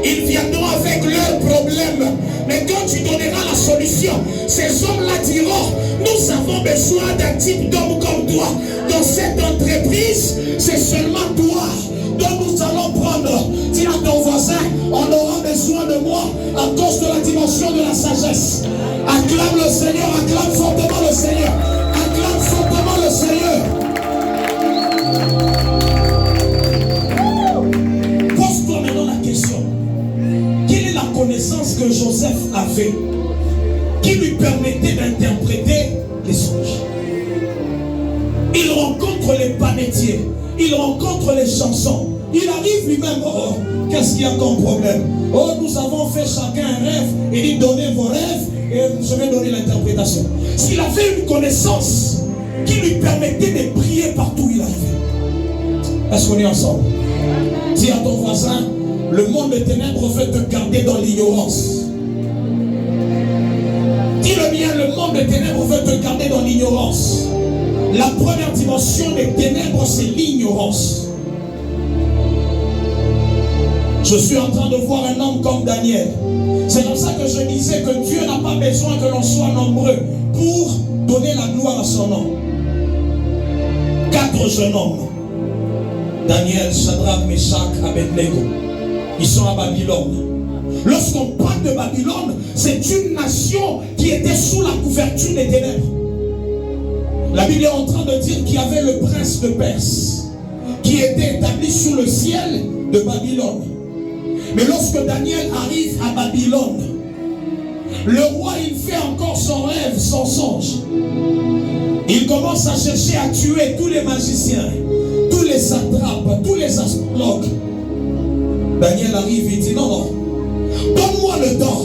ils viendront avec leurs problèmes. Mais quand tu donneras la solution, ces hommes-là diront, nous avons besoin d'un type d'homme comme toi. Dans cette entreprise, c'est seulement toi dont nous allons prendre. Dis à ton voisin, on aura besoin de moi à cause de la dimension de la sagesse. Acclame le Seigneur, acclame fortement le Seigneur. Acclame fortement le Seigneur. Pose-toi maintenant la question. Quelle est la connaissance que Joseph avait qui lui permettait d'interpréter les songes? Il rencontre les panetiers, il rencontre les chansons, il arrive lui-même. Oh, qu'est-ce qu'il y a comme problème? Oh, nous avons fait chacun un rêve. Il dit, donnez vos rêves et je vais donner l'interprétation. S'il avait une connaissance qui lui permettait de prier partout où il arrivait. Est-ce qu'on est ensemble? Dis à ton voisin, le monde des ténèbres veut te garder dans l'ignorance. Dis-le bien, le monde des ténèbres veut te garder dans l'ignorance. La première dimension des ténèbres, c'est l'ignorance. Je suis en train de voir un homme comme Daniel. C'est comme ça que je disais que Dieu n'a pas besoin que l'on soit nombreux pour donner la gloire à son nom. 4 jeunes hommes, Daniel, Shadrach, Meshach, Abednego, ils sont à Babylone. Lorsqu'on parle de Babylone, c'est une nation qui était sous la couverture des ténèbres. La Bible est en train de dire qu'il y avait le prince de Perse qui était établi sur le ciel de Babylone. Mais lorsque Daniel arrive à Babylone, le roi, il fait encore son rêve, son songe. Il commence à chercher à tuer tous les magiciens, tous les satrapes, tous les astrologues. Daniel arrive et dit, non, non, donne-moi le temps.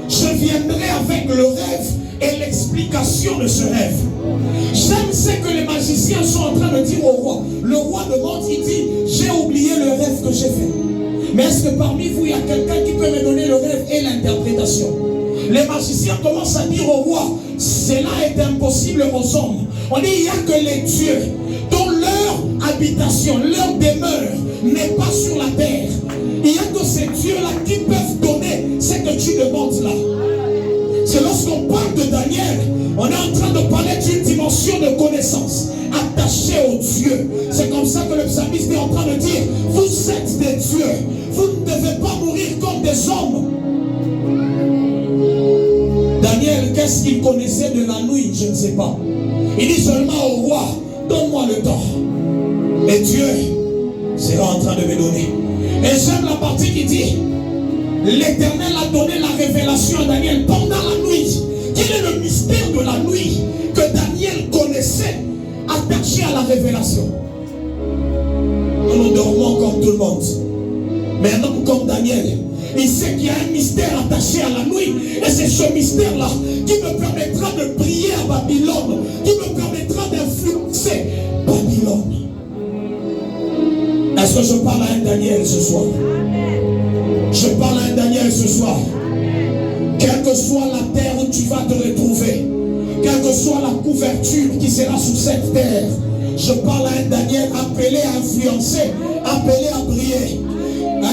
Je viendrai avec le rêve et l'explication de ce rêve. J'aime ce que les magiciens sont en train de dire au roi. Le roi demande, il dit, j'ai oublié le rêve que j'ai fait. Mais est-ce que parmi vous, il y a quelqu'un qui peut me donner le rêve et l'interprétation? Les magiciens commencent à dire au roi, cela est impossible aux hommes. On dit, il n'y a que les dieux dont leur habitation, leur demeure n'est pas sur la terre. Il n'y a que ces dieux-là qui peuvent donner ce que tu demandes là. C'est lorsqu'on parle de Daniel, on est en train de parler d'une dimension de connaissance attachée aux dieux. C'est comme ça que le psalmiste est en train de dire, vous êtes des dieux, vous ne devez pas mourir comme des hommes. Daniel, qu'est-ce qu'il connaissait de la nuit? Je ne sais pas. Il dit seulement au roi, donne-moi le temps. Et Dieu sera en train de me donner. Et j'aime la partie qui dit, l'Éternel a donné la révélation à Daniel pendant la nuit. Quel est le mystère de la nuit que Daniel connaissait attaché à la révélation? Nous dormons comme tout le monde. Mais un homme comme Daniel, il sait qu'il y a un mystère attaché à la nuit. Et c'est ce mystère-là qui me permettra de prier à Babylone, qui me permettra d'influencer Babylone. Est-ce que je parle à un Daniel ce soir? Je parle à un Daniel ce soir. Quelle que soit la terre où tu vas te retrouver, quelle que soit la couverture qui sera sous cette terre, je parle à un Daniel appelé à influencer, appelé à briller.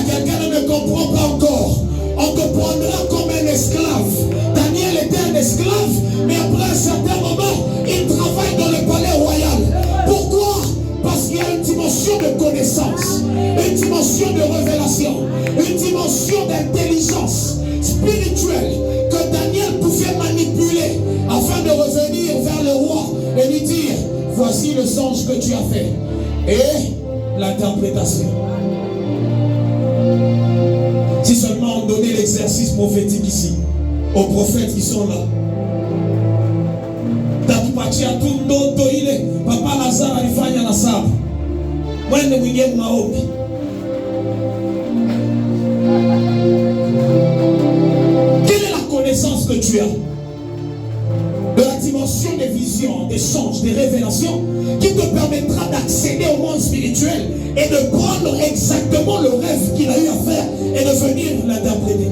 Quelqu'un ne me comprend pas encore. On te prendra comme un esclave. Daniel était un esclave, mais après un certain moment, il travaille dans le palais royal. Pourquoi? Parce qu'il y a une dimension de connaissance, une dimension de révélation, une dimension d'intelligence spirituelle que Daniel pouvait manipuler de revenir vers le roi et lui dire, voici le songe que tu as fait. Et l'interprétation. Si seulement on donnait l'exercice prophétique ici, aux prophètes qui sont là. Papa Lazare alifanya na saba. Mwende mwingie maombi. Quelle est la connaissance que tu as de la dimension des visions, des songes, des révélations qui te permettra d'accéder au monde spirituel et de prendre exactement le rêve qu'il a eu à faire et de venir l'interpréter?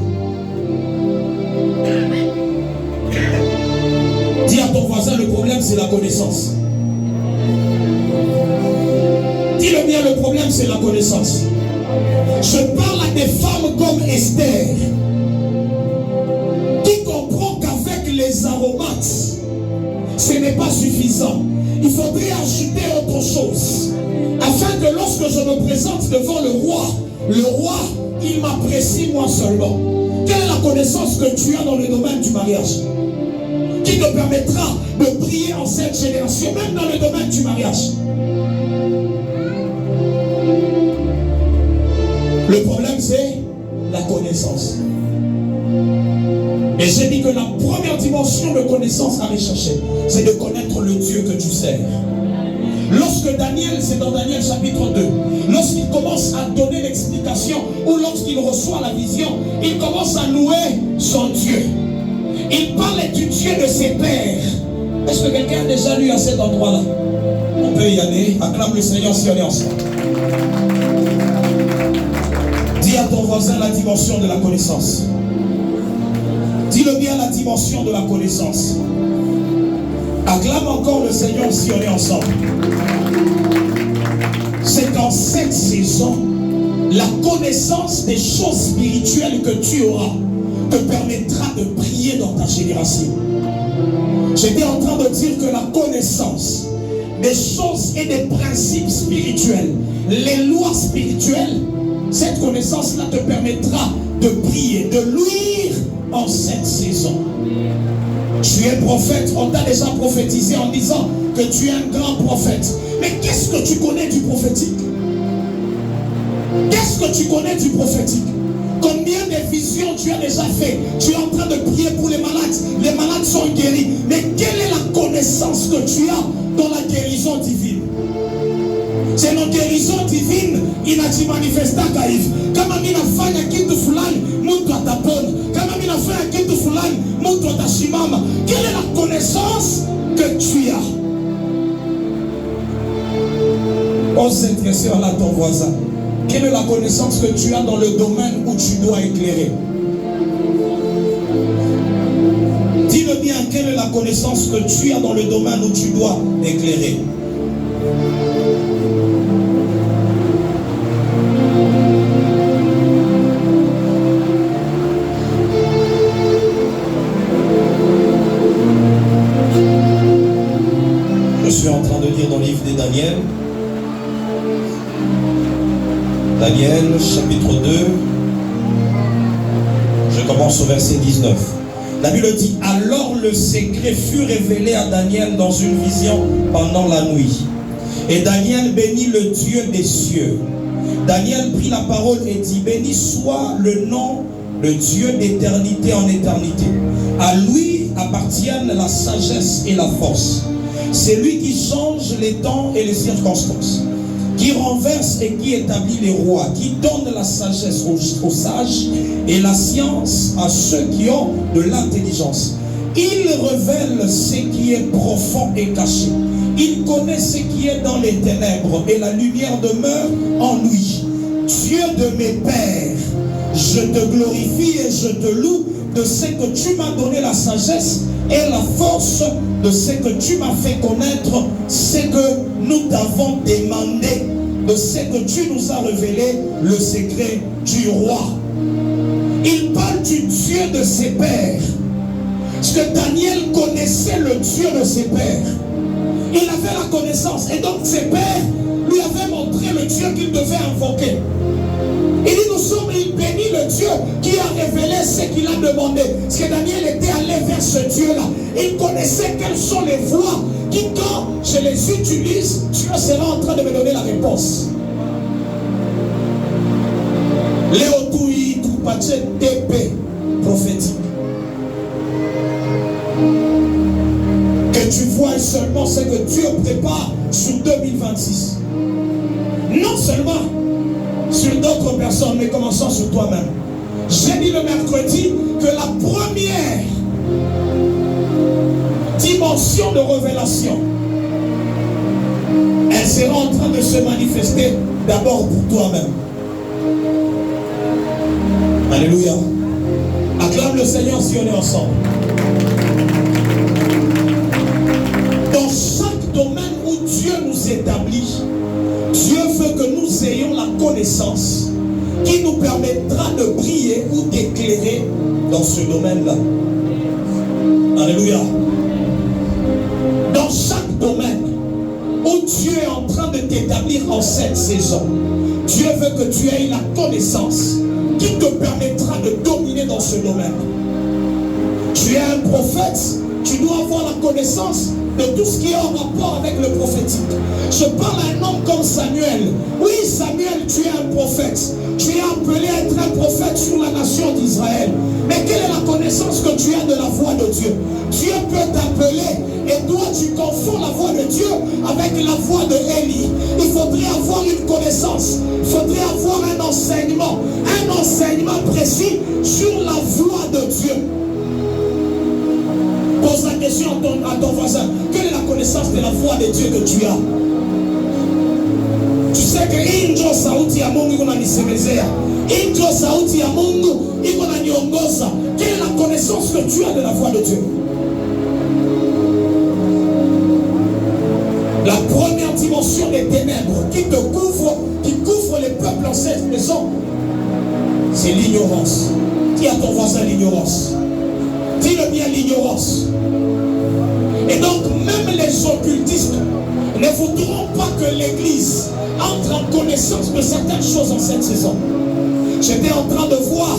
Dis à ton voisin, le problème c'est la connaissance. Dis-le bien, le problème c'est la connaissance. Je parle à des femmes comme Esther qui comprend qu'avec les aromates ce n'est pas suffisant. Il faudrait ajouter autre chose afin que lorsque je me présente devant le roi il m'apprécie moi seulement. Quelle est la connaissance que tu as dans le domaine du mariage qui te permettra de briller en cette génération, même dans le domaine du mariage? Le problème c'est la connaissance. Et j'ai dit que la première dimension de connaissance à rechercher, c'est de connaître le Dieu que tu sers. Lorsque Daniel, c'est dans Daniel chapitre 2, lorsqu'il commence à donner l'explication ou lorsqu'il reçoit la vision, il commence à louer son Dieu. Il parle du Dieu de ses pères. Est-ce que quelqu'un a déjà lu à cet endroit-là? On peut y aller. Acclame le Seigneur si on est ensemble. Dis à ton voisin la dimension de la connaissance. Dis-le bien, la dimension de la connaissance. Acclame encore le Seigneur si on est ensemble. C'est qu'en cette saison, la connaissance des choses spirituelles que tu auras te permettra de briller dans ta génération. J'étais en train de dire que la connaissance des choses et des principes spirituels, les lois spirituelles, cette connaissance-là te permettra de briller, de luire en cette saison. Tu es prophète, on t'a déjà prophétisé en disant que tu es un grand prophète. Mais qu'est-ce que tu connais du prophétique? Qu'est-ce que tu connais du prophétique? Combien de visions tu as déjà fait? Tu es en train de prier pour les malades sont guéris. Mais quelle est la connaissance que tu as dans la guérison divine? C'est une guérison divine inajimanifesta kaifu. Kama mimi nafanya kitu fulani, mtu atapona. Kama mimi nafanya kitu fulani, mtu atashimama. Quelle est la connaissance que tu as? Pose cette question à ton voisin. Quelle est la connaissance que tu as dans le domaine où tu dois éclairer? Dis-le bien, quelle est la connaissance que tu as dans le domaine où tu dois éclairer? Je suis en train de lire dans le livre de Daniel. Daniel, chapitre 2. Je commence au verset 19. La Bible dit, alors le secret fut révélé à Daniel dans une vision pendant la nuit. Et Daniel bénit le Dieu des cieux. Daniel prit la parole et dit, béni soit le nom de Dieu d'éternité en éternité. À lui appartiennent la sagesse et la force. C'est lui qui change les temps et les circonstances, qui renverse et qui établit les rois, qui donne la sagesse aux sages et la science à ceux qui ont de l'intelligence. Il révèle ce qui est profond et caché. Il connaît ce qui est dans les ténèbres et la lumière demeure en lui. Dieu de mes pères, je te glorifie et je te loue de ce que tu m'as donné la sagesse et la force, de ce que tu m'as fait connaître, ce que nous t'avons demandé, de ce que tu nous as révélé, le secret du roi. Il parle du Dieu de ses pères. Parce que Daniel connaissait le Dieu de ses pères. Il avait la connaissance. Et donc ses pères lui avaient montré le Dieu qu'il devait invoquer. Il dit, il bénit le Dieu qui a révélé ce qu'il a demandé. Parce que Daniel était allé vers ce Dieu-là. Il connaissait quelles sont les voies qui, quand je les utilise, Dieu sera en train de me donner la réponse. Léo Touy, Toupache, TP, prophétique. Que tu vois seulement ce que Dieu prépare sur 2026. Non seulement sur d'autres personnes, mais commençons sur toi-même. J'ai dit le mercredi que la première dimension de révélation, elle sera en train de se manifester d'abord pour toi-même. Alléluia. Acclame le Seigneur si on est ensemble. Dans chaque domaine où Dieu nous établit, Dieu veut que nous ayons la connaissance qui nous permettra de briller ou d'éclairer dans ce domaine-là. Alléluia. Dans chaque domaine où Dieu est en train de t'établir en cette saison, Dieu veut que tu aies la connaissance qui te permettra de dominer dans ce domaine. Tu es un prophète, tu dois avoir la connaissance de tout ce qui est en rapport avec le prophétique. Je parle à un homme comme Samuel. Oui, Samuel, tu es un prophète. Tu es appelé à être un prophète sur la nation d'Israël. Mais quelle est la connaissance que tu as de la voix de Dieu? Dieu peut t'appeler et toi tu confonds la voix de Dieu avec la voix de Élie. Il faudrait avoir une connaissance. Il faudrait avoir un enseignement précis sur la voix de Dieu. Pose la question à ton voisin. Quelle est la connaissance de la voix de Dieu que tu as? Tu sais que Indro sauti ya Mungu iko nanisemezea. Indro sauti ya Mungu iko naniongoza. Quelle est la connaissance que tu as de la voix de Dieu? La première dimension des ténèbres qui couvre les peuples en cette maison, c'est l'ignorance. Dis à ton voisin l'ignorance. Dis-le bien, l'ignorance. Et donc, même les occultistes ne voudront pas que l'Église entre en connaissance de certaines choses en cette saison. J'étais en train de voir,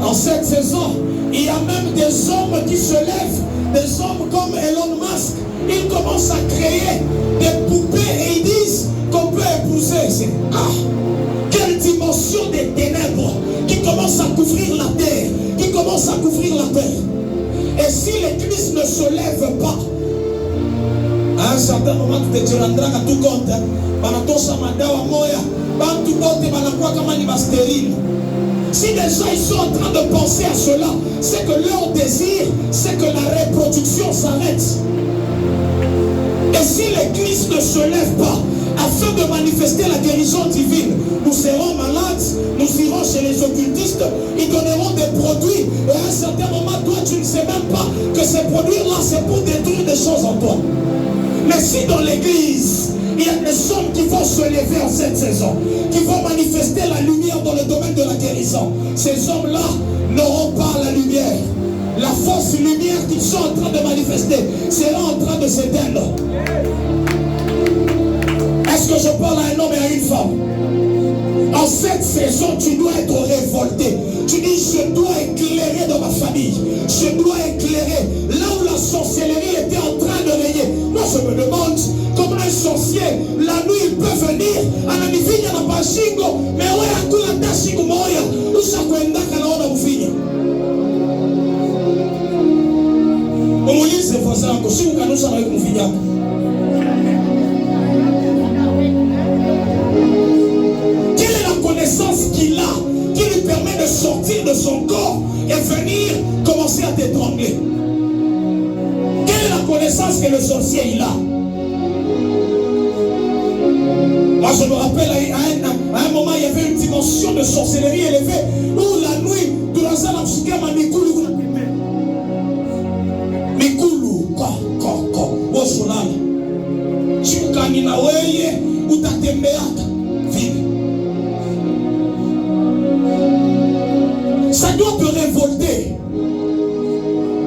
en cette saison, il y a même des hommes qui se lèvent, des hommes comme Elon Musk. Ils commencent à créer des poupées et ils disent qu'on peut épouser. Quelle dimension des ténèbres qui commence à couvrir la terre, qui commence à couvrir la terre. Et si l'Église ne se lève pas, à un certain moment, tu te rendras à tout compte. Si déjà ils sont en train de penser à cela, c'est que leur désir, c'est que la reproduction s'arrête. Et si l'Église ne se lève pas afin de manifester la guérison divine, nous serons malades, nous irons chez les occultistes, ils donneront des produits, et à un certain moment, toi, tu ne sais même pas que ces produits-là, c'est pour détruire des choses en toi. Mais si dans l'Église, il y a des hommes qui vont se lever en cette saison, qui vont manifester la lumière dans le domaine de la guérison, ces hommes-là n'auront pas la lumière. La fausse lumière qu'ils sont en train de manifester sera en train de s'éteindre. Est-ce que je parle à un homme et à une femme? En cette saison, tu dois être révolté. Tu dis, je dois éclairer dans ma famille. Je dois éclairer. Là où la sorcellerie était en train de régner. Moi, je me demande, comme un sorcier, la nuit, il peut venir. Ananivinya na pashingo. Mais ouais, akula tashingo moya. Usha kwenda kanaona mufinya. Umulize voisin yako, si ukanusha na mufinya yako. Qu'il a, qui lui permet de sortir de son corps et venir commencer à t'étrangler. Quelle est la connaissance que le sorcier il a? Moi je me rappelle à un moment il y avait une dimension de sorcellerie élevée où la nuit, durant ça, la psychiatre m'a Mikulu, Wosolala, Chukani na weye, utatembeaka, vile. Ça doit te révolter.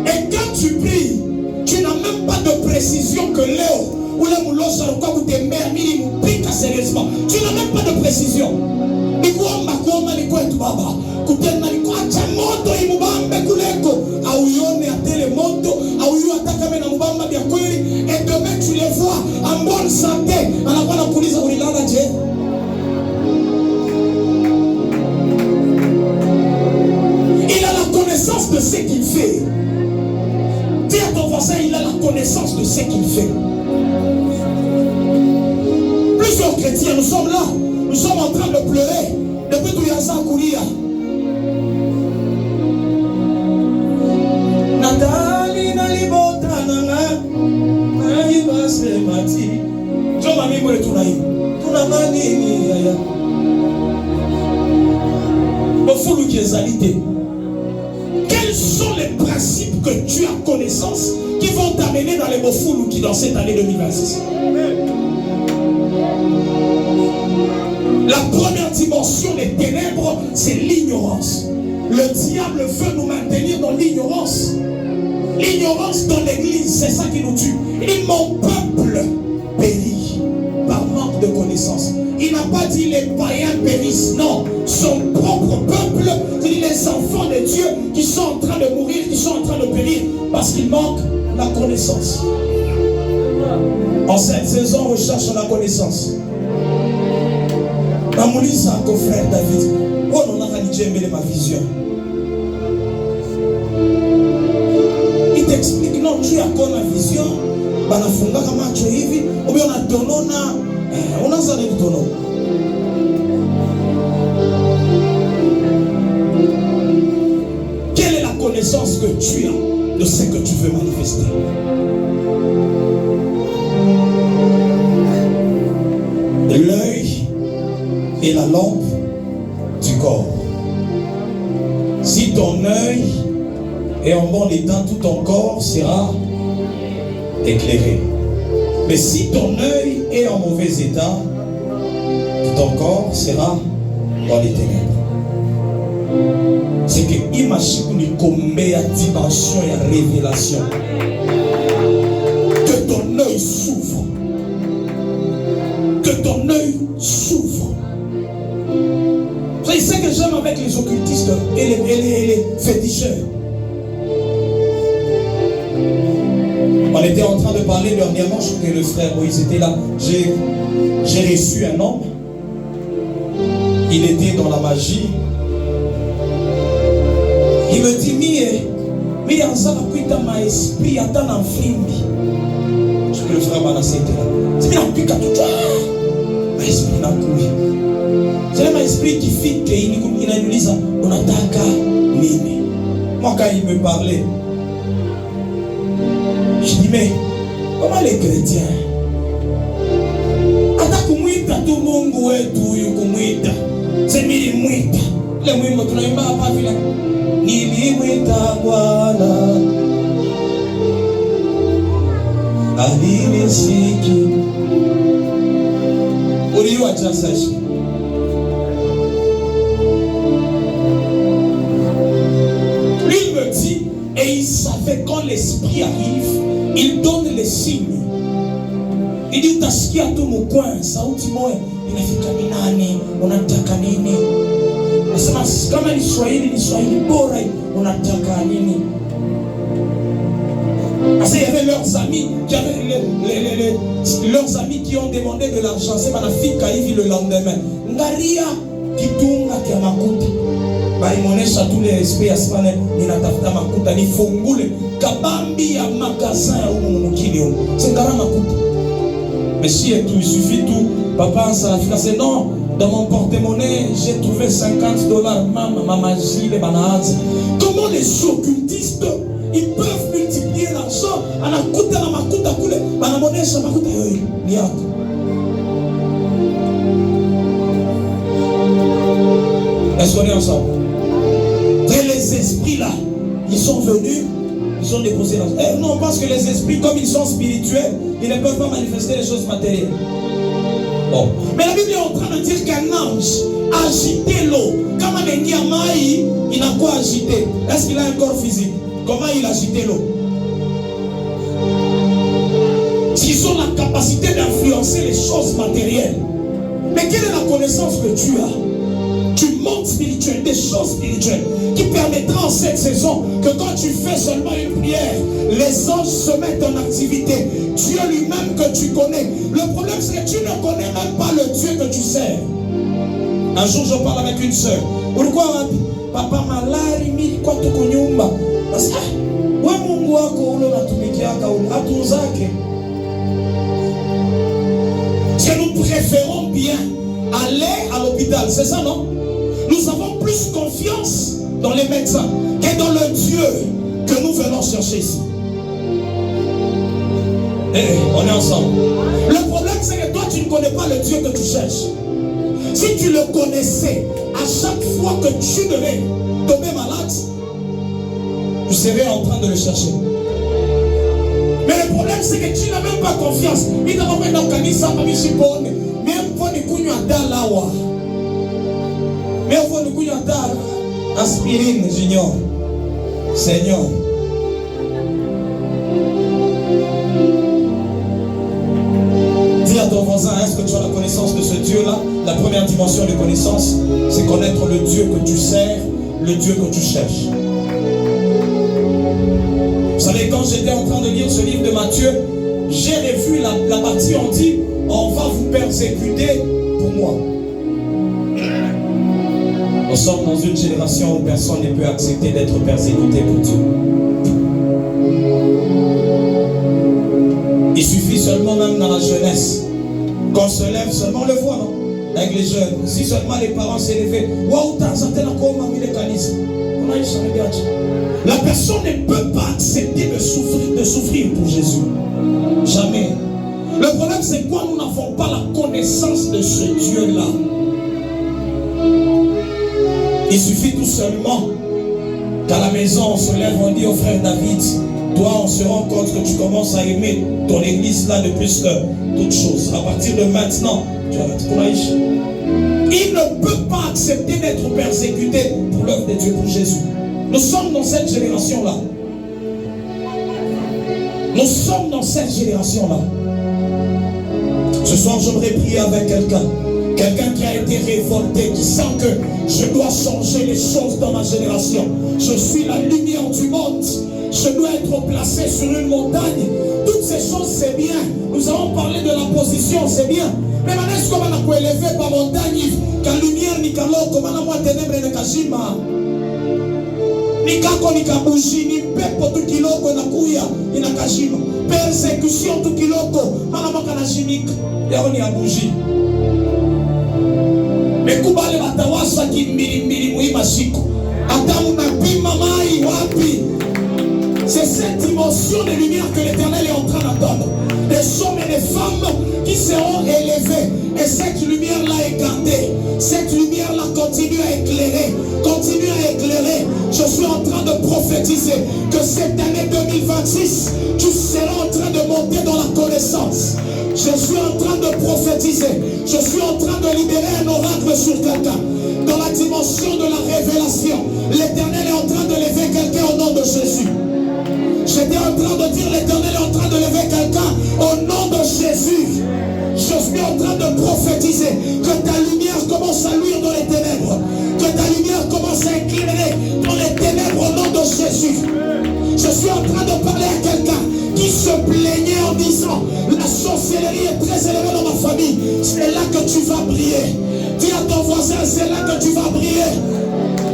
Et quand tu pries, tu n'as même pas de précision que Léo ou le moulosa ou te mère mini pique sérieusement. Tu n'as même pas de précision. et demain tu les vois en bonne santé. Il a la connaissance de ce qu'il fait. Dis à ton voisin, il a la connaissance de ce qu'il fait. Plusieurs chrétiens, nous sommes là, nous sommes en train de pleurer depuis tout Yasa Kouria. Nathalie Nalibota Nana, Naïba Semati, John Mamimo et Tounaï, Tounamani, Yaya. Bofulu qui est alité. Quels sont les principes que tu as connaissance qui vont t'amener dans les Bofulu qui dans cette année 2026? La première dimension des ténèbres, c'est l'ignorance. Le diable veut nous maintenir dans l'ignorance. L'ignorance dans l'église, c'est ça qui nous tue. Et mon peuple périt par manque de connaissance. Il n'a pas dit les païens périssent, non. Son propre peuple, c'est les enfants de Dieu qui sont en train de mourir, qui sont en train de périr parce qu'ils manquent la connaissance. En cette saison, on recherche la connaissance. Namulisa, ton frère David, oh non, on a ma vision. Il t'explique, non, tu as quoi la vision? Banafunga kama macho hivi, ou bien on a donona, on a zane dono. Quelle est la connaissance que tu as de ce que tu veux manifester? L'œil est la lampe du corps. Si ton œil est en bon état, tout ton corps sera éclairé. Mais si ton œil est en mauvais état, tout ton corps sera dans les ténèbres. C'est que imagine combien de dimension et de révélation. Que ton œil s'ouvre. Que ton œil s'ouvre. C'est ce que j'aime avec les occultistes et les féticheurs. On était en train de parler dernièrement, je crois que le frère Moïse était là. J'ai reçu un homme. Il était dans la magie. Il me dit, mais ça va quitter ma esprit, attends un film. Je peux le frère Manassé était là. C'est bien, puis quand tu ma esprit n'a coulé. C'est mon esprit qui fit qu'il a dit ça. On attaque Nini. Moi, quand il me parlait, je dis, mais comment les chrétiens attaquent Mouita, tout le monde est tout Mouita. C'est Mili Mouita. Les Mouita, tu n'as pas vu là. Nili Mouita, voilà. Alini Siki. Uriyo Achasashi. Et il savait quand l'esprit arrive, il donne les signes. Il dit, Taskia tout mon coin, sauti moi, il a fait kaminani, on attaque nini. Kama ni Swahili bora, on attaque nini. Parce qu'il y avait leurs amis, leurs amis qui ont demandé de l'argent. C'est ma fille qui arrive le lendemain. Ngaria kitunga kiamakuta. Baimonesha tous les esprits asmane ninatafuta makuta nifungule kabambi ya magasin ya humu mkini humu. C'est ngara makuta. Mais si il suffit tout, papa ça c'est non, dans mon porte-monnaie, j'ai trouvé $50. Maman Gilles Banaz. Comment les occultistes ils peuvent multiplier l'argent à la kuta na makuta kule, banamonesha makuta yoyi ni yako. Est-ce qu'on est ensemble? Et les esprits là, ils sont venus, ils ont déposé l'argent. Non, parce que les esprits, comme ils sont spirituels, ils ne peuvent pas manifester les choses matérielles. Bon. Mais la Bible est en train de dire qu'un ange a agité l'eau. Comme un Ndiamaï, il a quoi agité? Est-ce qu'il a un corps physique? Comment il a agité l'eau? Ils ont la capacité d'influencer les choses matérielles. Mais quelle est la connaissance que tu as? du monde spirituel, des choses spirituelles, qui permettra en cette saison que quand tu fais seulement une prière, les anges se mettent en activité. Dieu lui-même que tu connais. Le problème, c'est que tu ne connais même pas le Dieu que tu sers. Un jour, je parle avec une soeur. Pourquoi papa malari mili kwa tuko nyumba? Parce que we Mungu wako ule unatumikiaka ule atunzake. Si nous préférons bien aller à l'hôpital, c'est ça, non? Nous avons plus confiance dans les médecins que dans le Dieu que nous venons chercher ici. On est ensemble. Le problème, c'est que toi, tu ne connais pas le Dieu que tu cherches. Si tu le connaissais, à chaque fois que tu devais tomber malade, tu serais en train de le chercher. Mais le problème, c'est que tu n'as même pas confiance. Il t'a pas dans Kanisa, même pour les couilles à Dalawa. Même pour les couilles à Dal, aspirine, junior. Seigneur. Dis à ton voisin, est-ce que tu as la connaissance de ce Dieu-là? La première dimension de connaissance, c'est connaître le Dieu que tu sers, le Dieu que tu cherches. Vous savez, quand j'étais en train de lire ce livre de Matthieu, j'ai revu la partie où on dit, on va vous persécuter pour moi. Nous sommes dans une génération où personne ne peut accepter d'être persécuté pour Dieu. Il suffit seulement même dans la jeunesse, qu'on se lève seulement, on le voit, non? Avec les jeunes, si seulement les parents s'élevaient, la personne ne peut pas accepter de souffrir pour Jésus. Jamais. Le problème, c'est quoi? Nous n'avons pas la connaissance de ce Dieu-là. Il suffit tout seulement qu'à la maison, on se lève, on dit au frère David, toi, on se rend compte que tu commences à aimer ton église là de plus que toute chose. À partir de maintenant, tu arrêtes courage. Il ne peut pas accepter d'être persécuté pour l'œuvre de Dieu, pour Jésus. Nous sommes dans cette génération-là. Nous sommes dans cette génération-là. Ce soir, j'aimerais prier avec quelqu'un. Quelqu'un qui a été révolté, qui sent que je dois changer les choses dans ma génération. Je suis la lumière du monde. Je dois être placé sur une montagne. Toutes ces choses, c'est bien. Nous avons parlé de la position, c'est bien. Mais maintenant, est-ce qu'on va élever par montagne? Quand lumière, ni kalo, comment on va ténèbres, ni kajima. Ni kako, ni kabushi, ni pepo, tout kiloko, na kuya, ni na kajima. Persécution, tout kiloko, manamaka na chimique. Yao ni abushi. Mais kubale batawasa ki mbili muima siku. Atamu na pima mai wapi. C'est cette dimension de lumière que l'Éternel est en train d'attendre. Des hommes et des femmes qui seront élevés. Et cette lumière-là est gardée. Cette lumière-là continue à éclairer. Continue à éclairer. Je suis en train de prophétiser que cette année 2026, tu seras en train de monter dans la connaissance. Je suis en train de prophétiser. Je suis en train de libérer un oracle sur quelqu'un. Dans la dimension de la révélation, l'Éternel est en train de lever quelqu'un au nom de Jésus. J'étais en train de dire, l'Éternel est en train de lever quelqu'un au nom de Jésus. Je suis en train de prophétiser que ta lumière commence à luire dans les ténèbres. Que ta lumière commence à éclairer dans les ténèbres au nom de Jésus. Je suis en train de parler à quelqu'un qui se plaignait en disant, la sorcellerie est très élevée dans ma famille. C'est là que tu vas briller. Dis à ton voisin, c'est là que tu vas briller.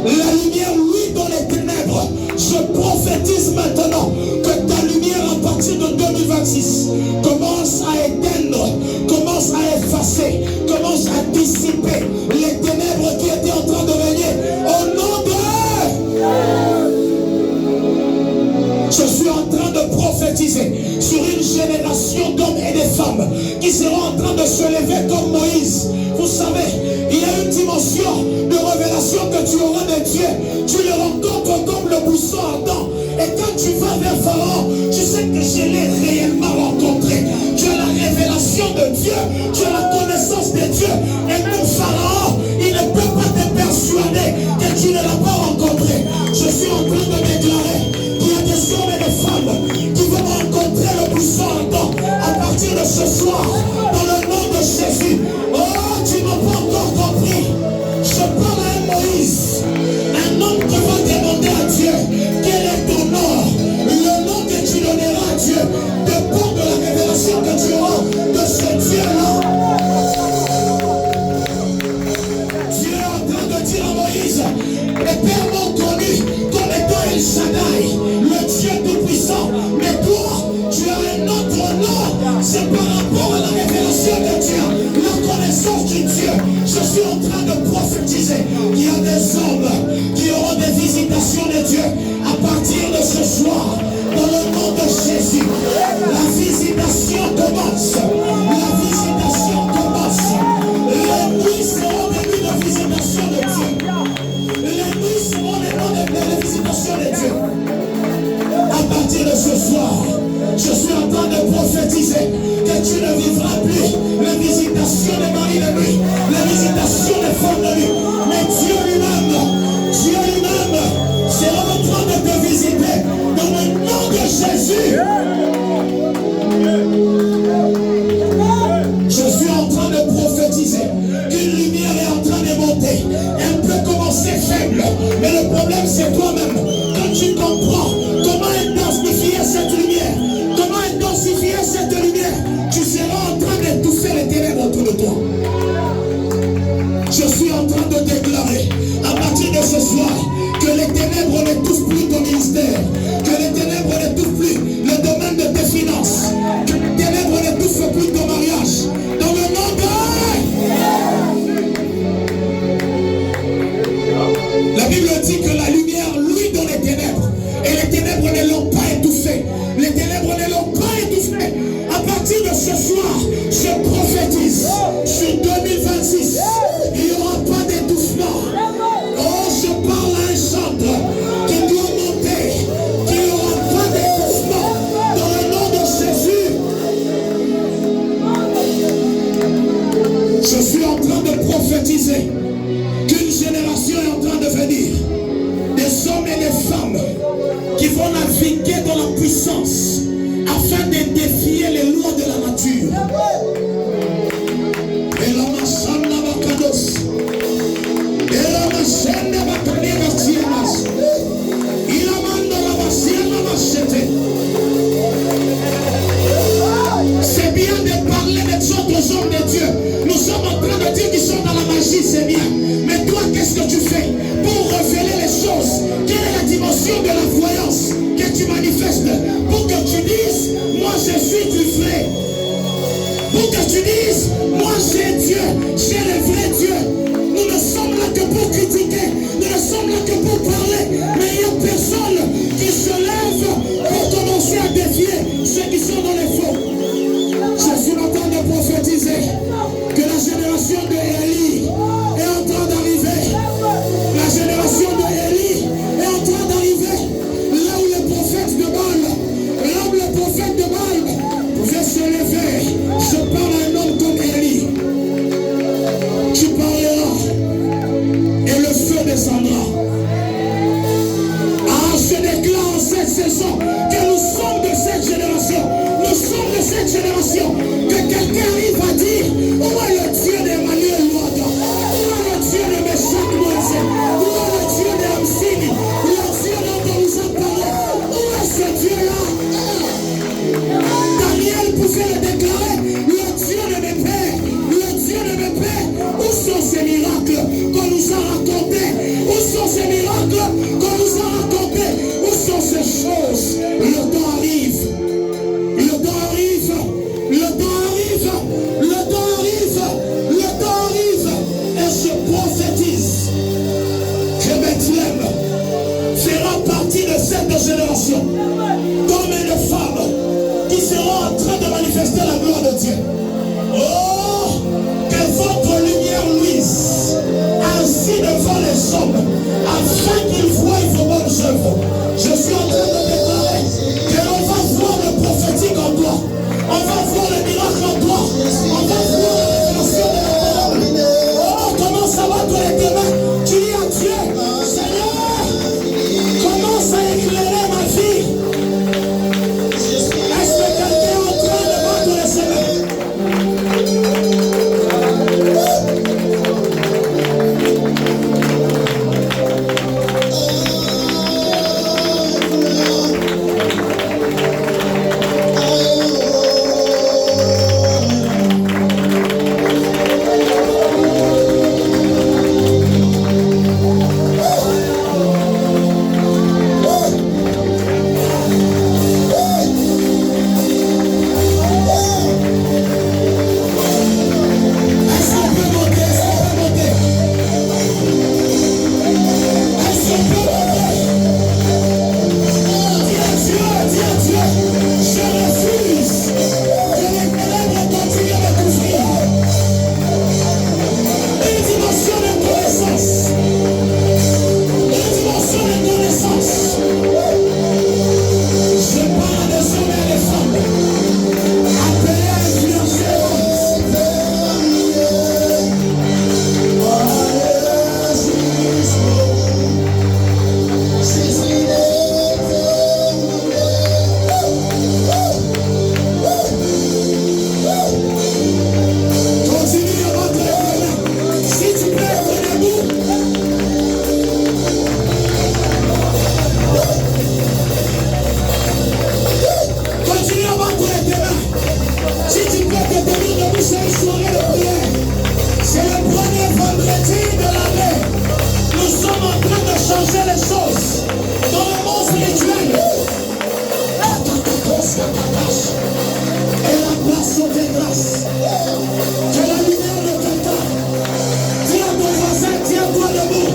La lumière luit dans les ténèbres. Je prophétise maintenant que ta lumière à partir de 2026 commence à éteindre, commence à effacer, commence à dissiper les ténèbres qui étaient en train de régner au nom de... Je suis en train de prophétiser sur une génération d'hommes et de femmes qui seront en train de se lever comme Moïse. Vous savez, il y a une dimension de révélation que tu auras de Dieu. Tu le rencontres comme le buisson ardent. Et quand tu vas vers Pharaon, tu sais que je l'ai réellement rencontré. Tu as la révélation de Dieu, tu as la connaissance de Dieu. Et pour Pharaon, il ne peut pas te persuader que tu ne l'as pas rencontré. Je suis en train de déclarer qu'il y a des hommes et des femmes qui vont rencontrer le buisson ardent à partir de ce soir, dans le nom de Jésus. Oh, tu n'as pas encore compris. Je parle à un c'est par rapport à la révélation de Dieu, la connaissance du Dieu. Je suis en train de prophétiser qu'il y a des hommes qui auront des visitations de Dieu à partir de ce soir. Dans le nom de Jésus, la visitation commence. La visitation commence. Les nuits seront des nuits de visitation de Dieu. Les nuits seront les nuits de visitation de Dieu. À partir de ce soir, je suis en train de prophétiser que tu ne vivras plus les visitations des maris de nuit, les visitations des femmes de nuit. Mais Dieu lui-même sera en train de te visiter dans le nom de Jésus. Je suis en train de prophétiser qu'une lumière est en train de monter. Elle peut commencer faible, mais le problème c'est toi-même. Quand tu comprends comment intensifier cette lumière, comment intensifier cette lumière, tu seras en train d'étouffer les ténèbres autour de toi. Je suis en train de déclarer à partir de ce soir que les ténèbres n'étouffent plus ton ministère, que les ténèbres n'étouffent plus le domaine de tes finances, que les ténèbres n'étouffent plus ton mariage. Dans le nom de... La Bible dit que la lumière luit dans les ténèbres et les ténèbres ne l'ont pas étouffé. Les ténèbres ne l'ont pas étouffé. À partir de ce soir, je prophétise sur 2026, il n'y aura pas d'étouffement. Oh, je parle à un chantre qui doit monter, qu'il n'y aura pas d'étouffement dans le nom de Jésus. Je suis en train de prophétiser qu'une génération est en train de venir, des hommes et des femmes qui vont naviguer dans la puissance afin de défier les lois de la nature. Et la machana bakados. Et la machana bakanera sienas. Il amanda la machana machete. C'est bien de parler des autres hommes de Dieu. Nous sommes en train de dire qu'ils sont dans la magie, c'est bien. Mais toi, qu'est-ce que tu fais pour révéler les choses? Quelle est la dimension de la voyance que tu manifestes? Pour que tu dises, moi je suis du vrai. Pour que tu dises, moi j'ai Dieu, j'ai le vrai Dieu. Nous ne sommes là que pour critiquer, nous ne sommes là que pour parler. Mais il n'y a personne qui se lève pour commencer à défier ceux qui sont dans les faux. Je suis en train de prophétiser que la génération de Élie est en train d'arriver. La génération de Élie est en train d'arriver. Là où les prophètes de Baal, là où les prophètes de Baal pouvaient se lever. Je parle à un homme comme Élie. Tu parleras et le feu descendra. Ah, je déclare en cette saison que nous sommes de cette génération. Nous sommes de cette génération. Que quelqu'un arrive à dire, où est le Dieu d'Emmanuel Wada? Où est le Dieu de Meshach Moïse? Où est le Dieu d'Amsini? Le Dieu dont on nous a parlé? Où est ce Dieu-là? Daniel pouvait le déclarer, le Dieu de mes pères, le Dieu de mes pères. Où sont ces miracles qu'on nous a racontés? Où sont ces miracles qu'on nous a racontés? Où sont ces choses? Le temps arrive. Le temps arrive. Le temps arrive. Le temps arrive. Le temps arrive. Et je prophétise que Bethléem fera partie de cette génération. D'hommes et de femmes qui seront en train de manifester la gloire de Dieu. Oh, que votre lumière luise ainsi devant les hommes, afin qu'ils voient vos bonnes œuvres. Je suis en train de déclarer que tes grâces. Que la lumière de quelqu'un. Dis à ton voisin, tiens-toi debout.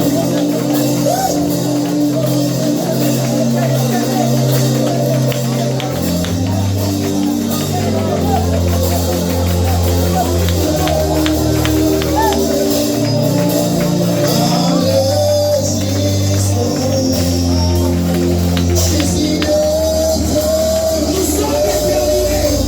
Nous sommes déterminés.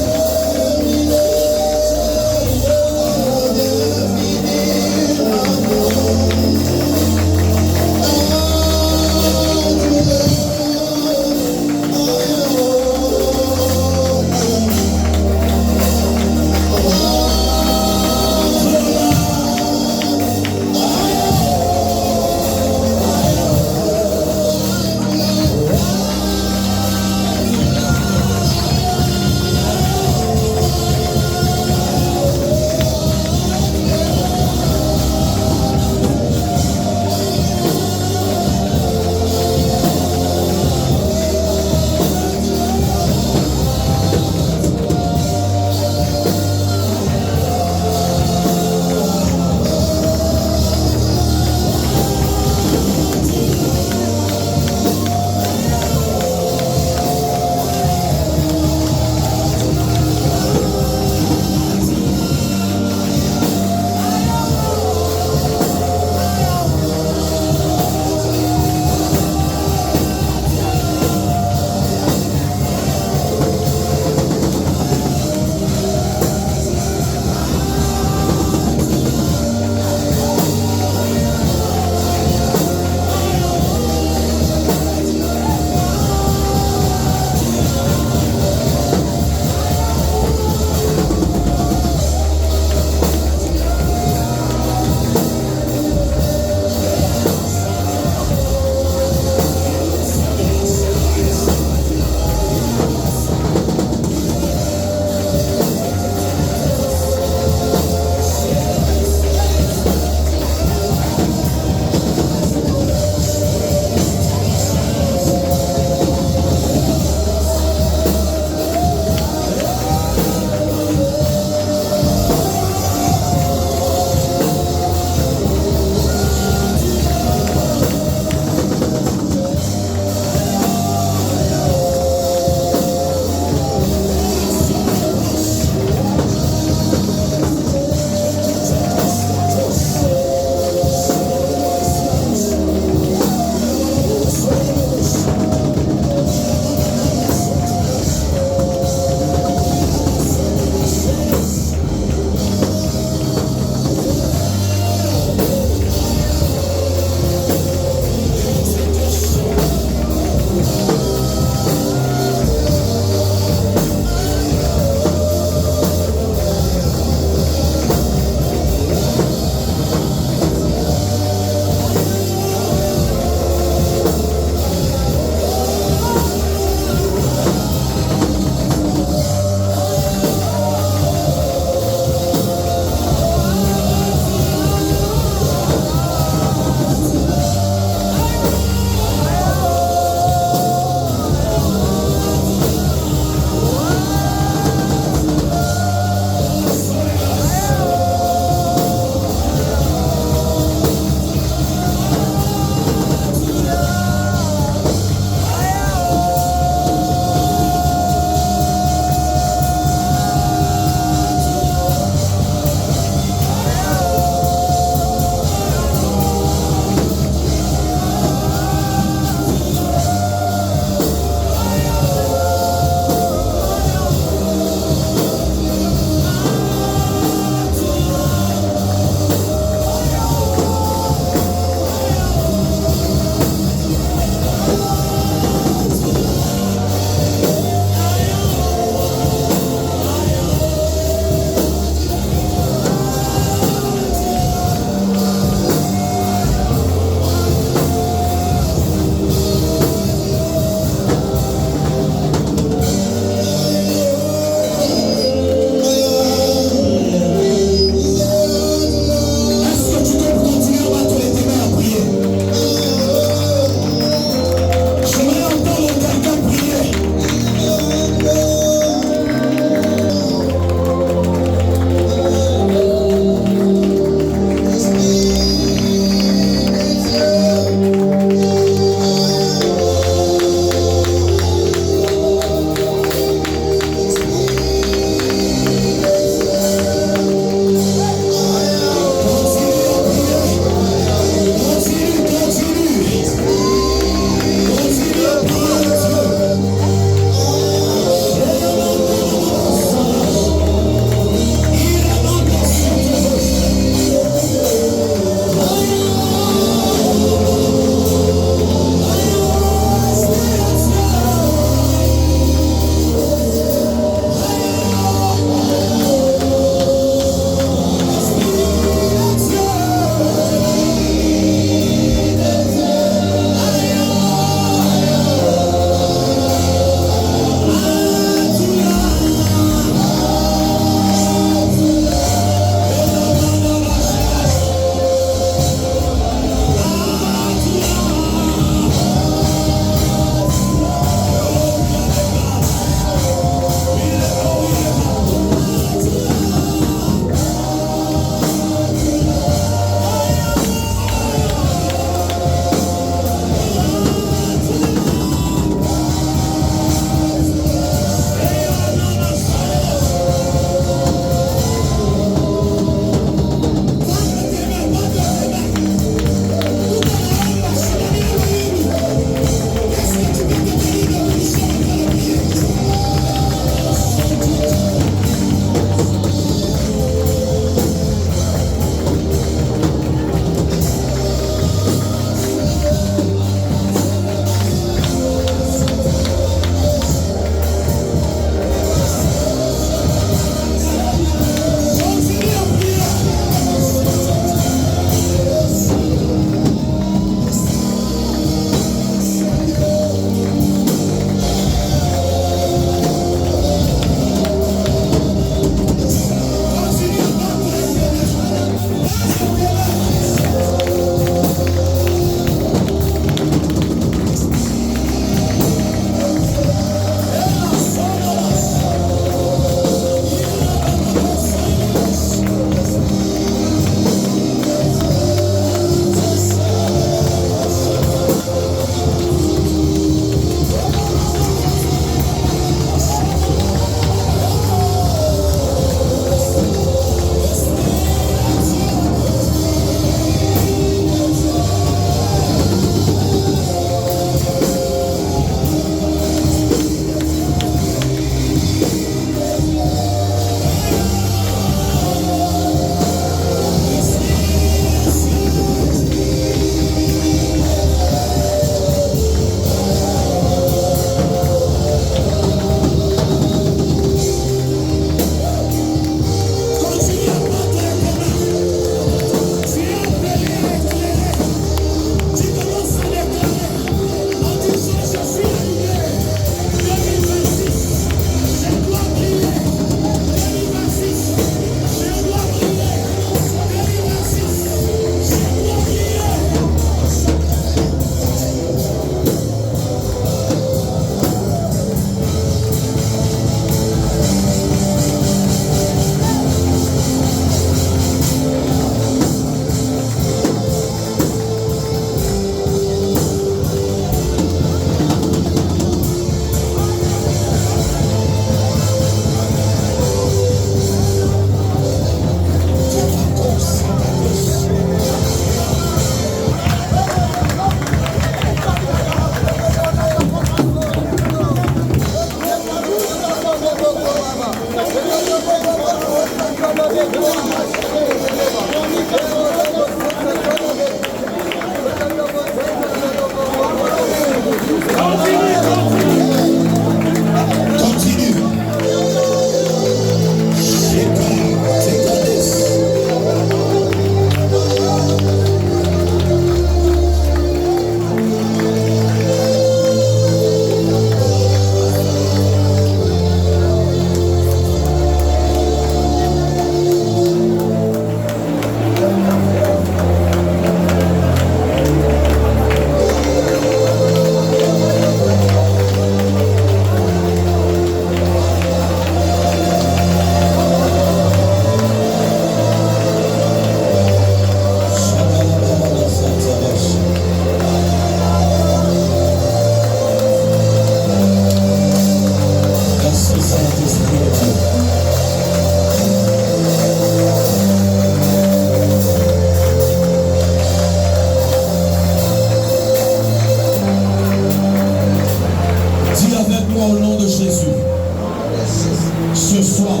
Ce soir,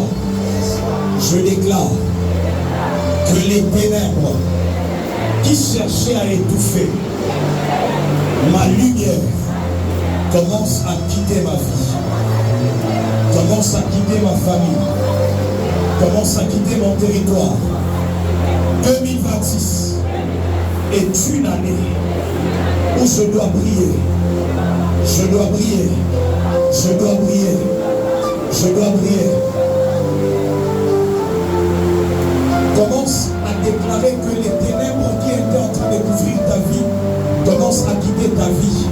je déclare que les ténèbres qui cherchaient à étouffer ma lumière commencent à quitter ma vie, commencent à quitter ma famille, commencent à quitter mon territoire. 2026 est une année où je dois briller, je dois briller, je dois briller, je dois briller. Commence à déclarer que les ténèbres qui étaient en train de couvrir ta vie commencent à quitter ta vie.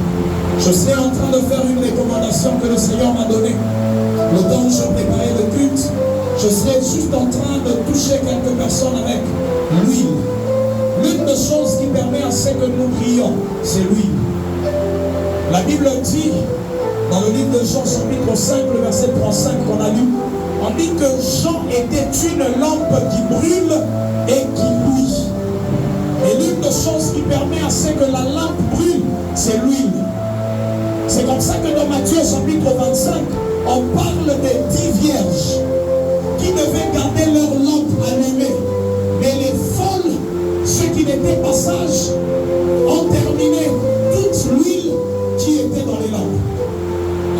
Je suis en train de faire une recommandation que le Seigneur m'a donnée. Le temps où je préparais le culte, je serais juste en train de toucher quelques personnes avec l'huile. L'une des choses qui permet à ce que nous brillons, c'est l'huile. La Bible dit, dans le livre de Jean, chapitre 5, le verset 35 qu'on a lu, on dit que Jean était une lampe qui brûle et qui luit. Et l'une des choses qui permet à ce que la lampe brûle, c'est l'huile. C'est comme ça que dans Matthieu chapitre 25, on parle des 10 vierges qui devaient garder leur lampe allumée. Mais les folles, ceux qui n'étaient pas sages, ont terminé toute l'huile qui était dans les lampes.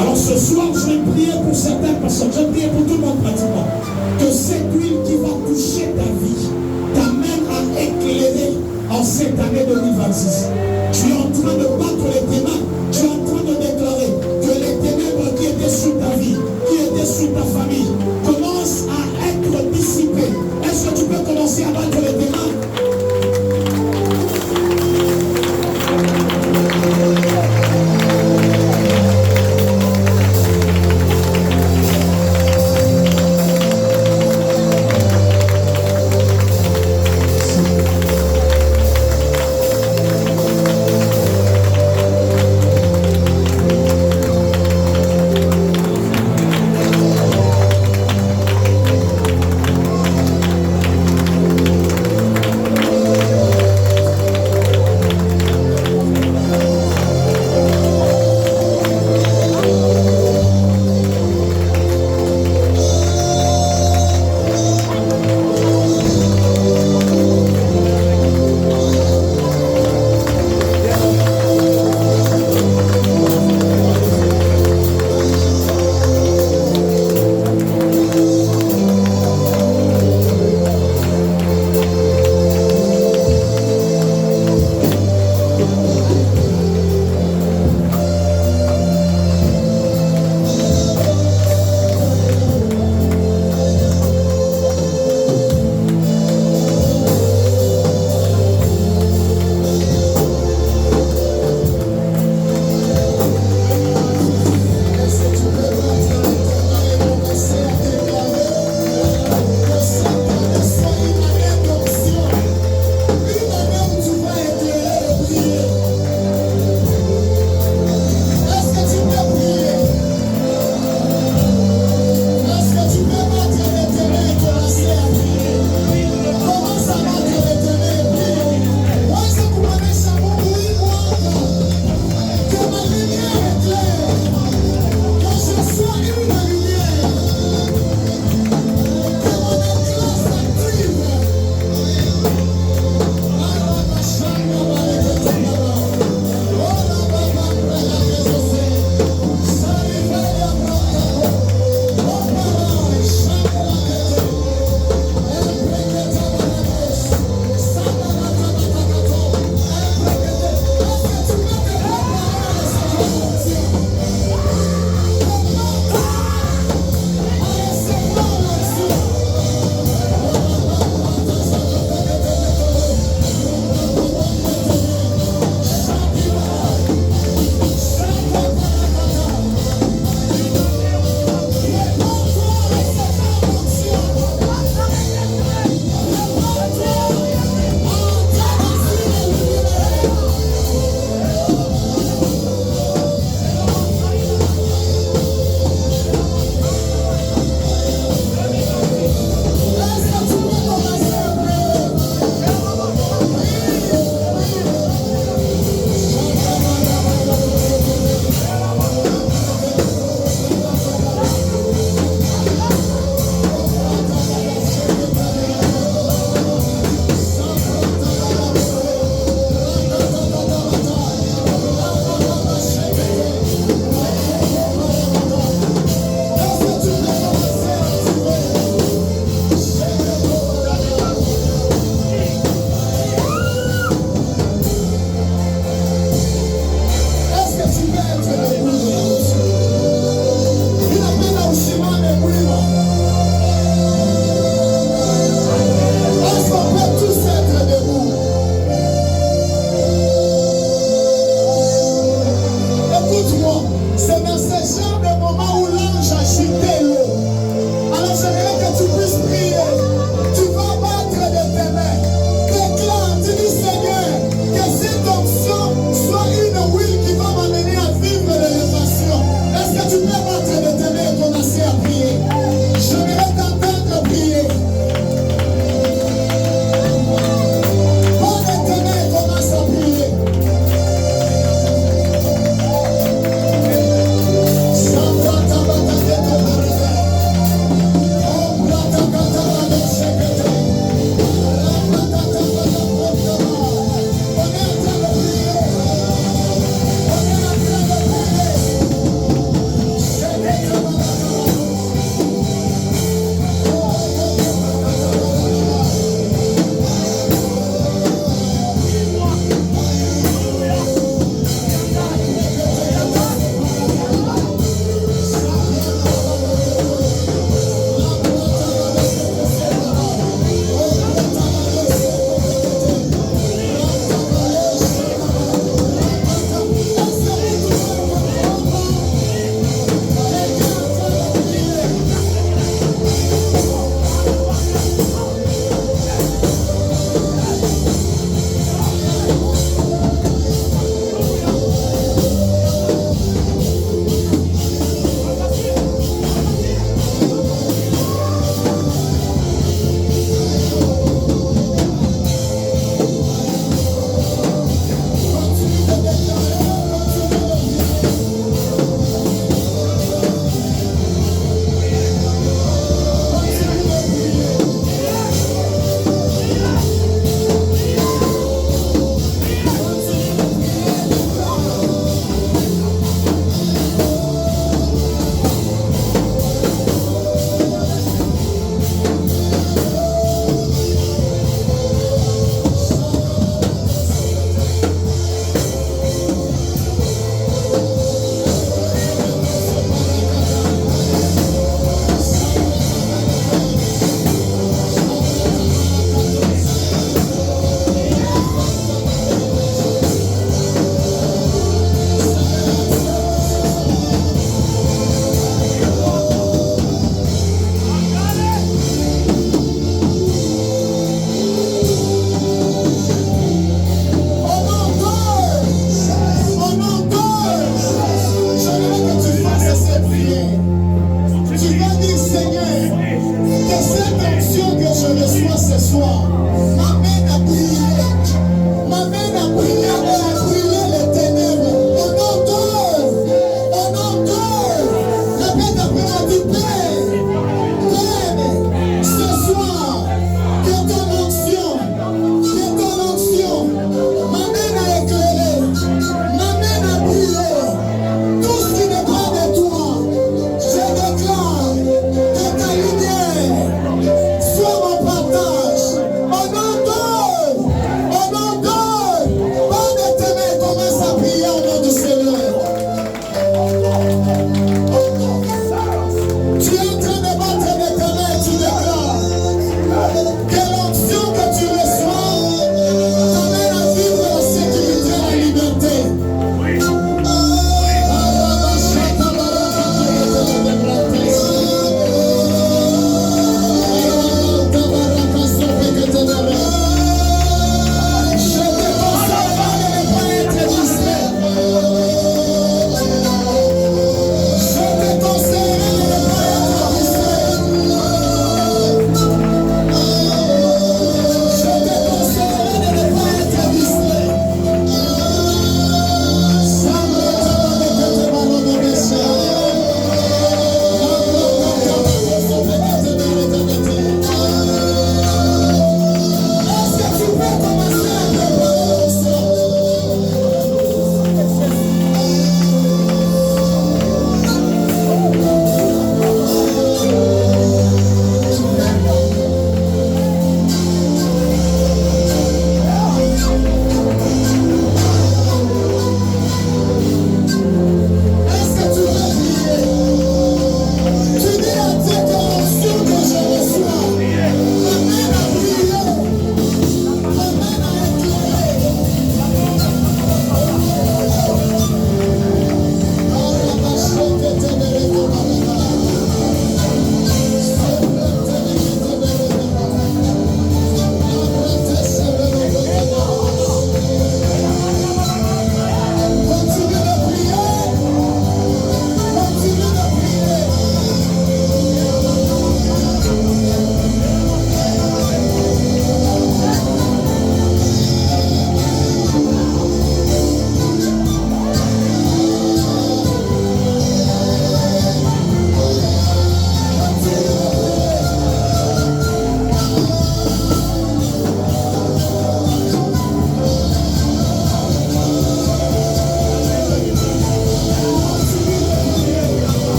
Alors ce soir, je vais prier pour certaines personnes, je vais prier pour tout le monde pratiquement, que cette huile qui va toucher ta vie t'amène à éclairer en cette année 2026. Tu es en train de battre les ténèbres, tu es en train de déclarer que les ténèbres qui étaient sur ta vie, qui étaient sur ta famille, commencent à être dissipées. Est-ce que tu peux commencer à battre les ténèbres?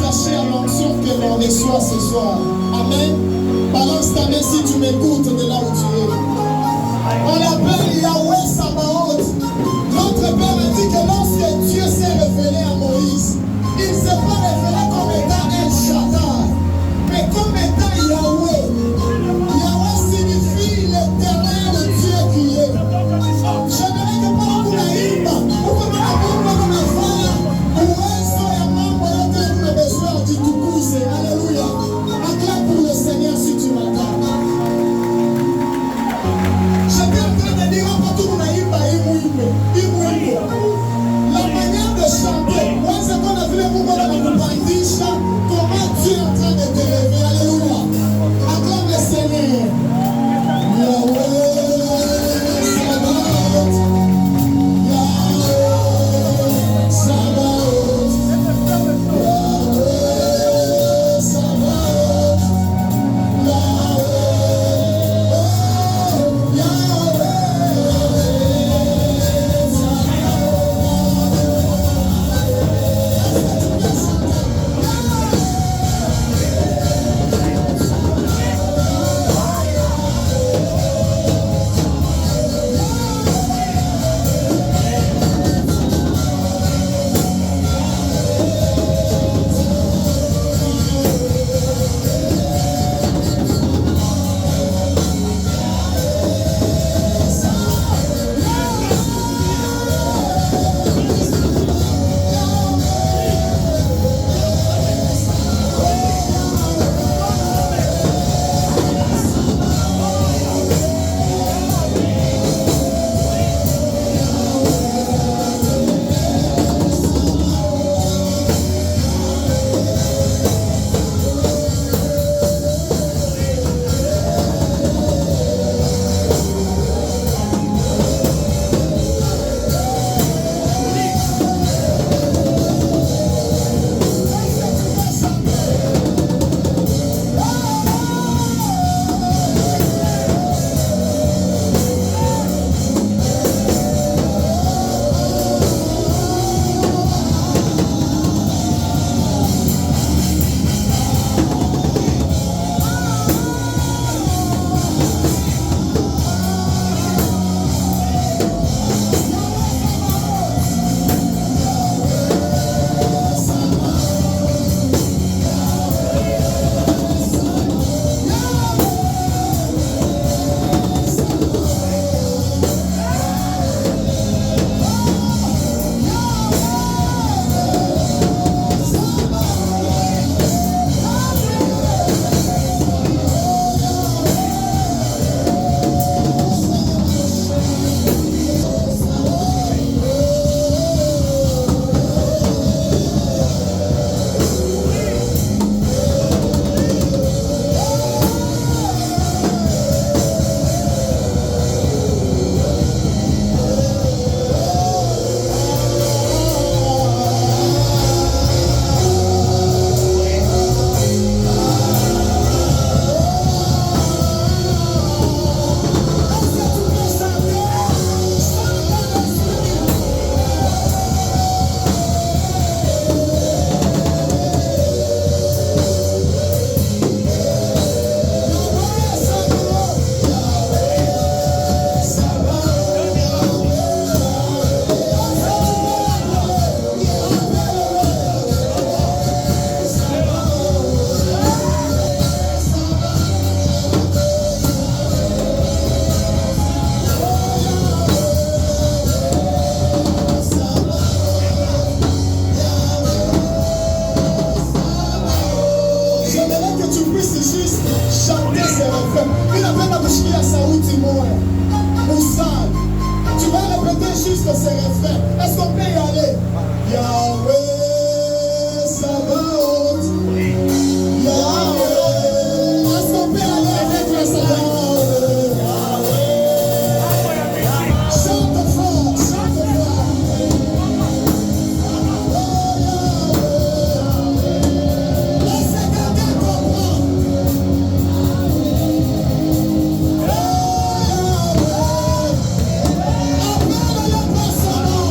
attaché à l'onction que l'on reçoit ce soir. Amen. Balance ta main si tu m'écoutes de là où tu es. On l'appelle Yahweh Sabaoth. Notre Père a dit que lorsque Dieu s'est révélé à Moïse, il ne s'est pas révélé comme étant El Shaddai, mais comme étant Yahweh. Yahweh signifie l'éternel Dieu qui est. J'aimerais que pendant qu'on aïma, ou qu'on a uwezo ya mambo yote tumebezwa jitukuze. Alléluia. Acclame pour le Seigneur si tu m'attends. J'étais en train de dire à tout le monde imuimbo. La manière de chanter, moi c'est qu'on a vu les mouvements de la bandisha, comment Dieu est en train de te lever. Alléluia. Acclame le Seigneur. Yahweh Sabaoth. Yahweh Sabaoth. Yahweh Sabaoth. Juste ces refrains. Est-ce qu'on peut y aller? Yahweh Sabaoth. Yahweh. Est-ce qu'on peut y aller avec le Sabaoth? Chante fort, chante fort. Laissez quelqu'un comprendre. Appelle-le par son nom.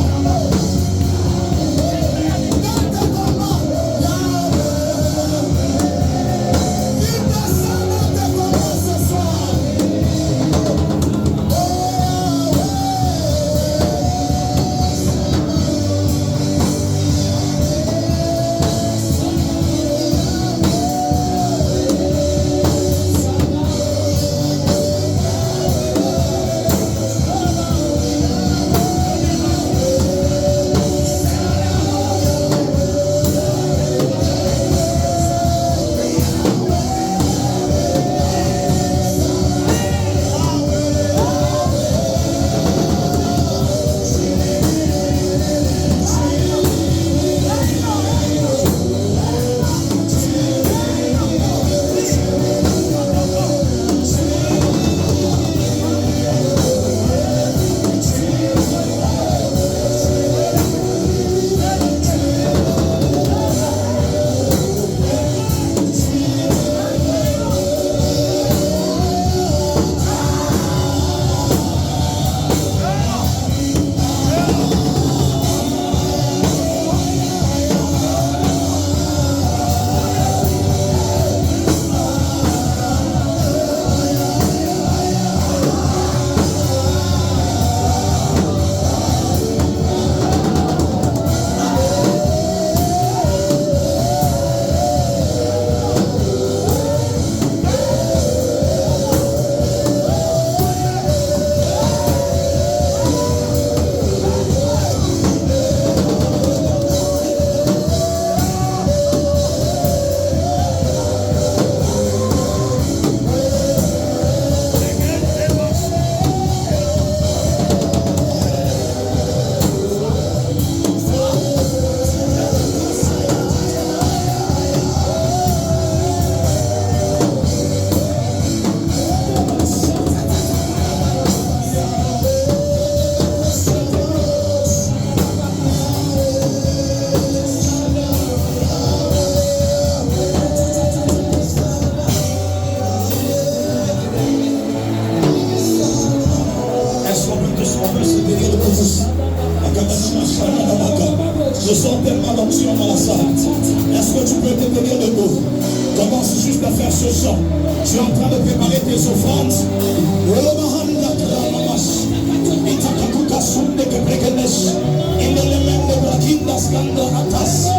peux te tenir debout. Commence juste à faire ce son. Tu es en train de préparer tes offrandes. In the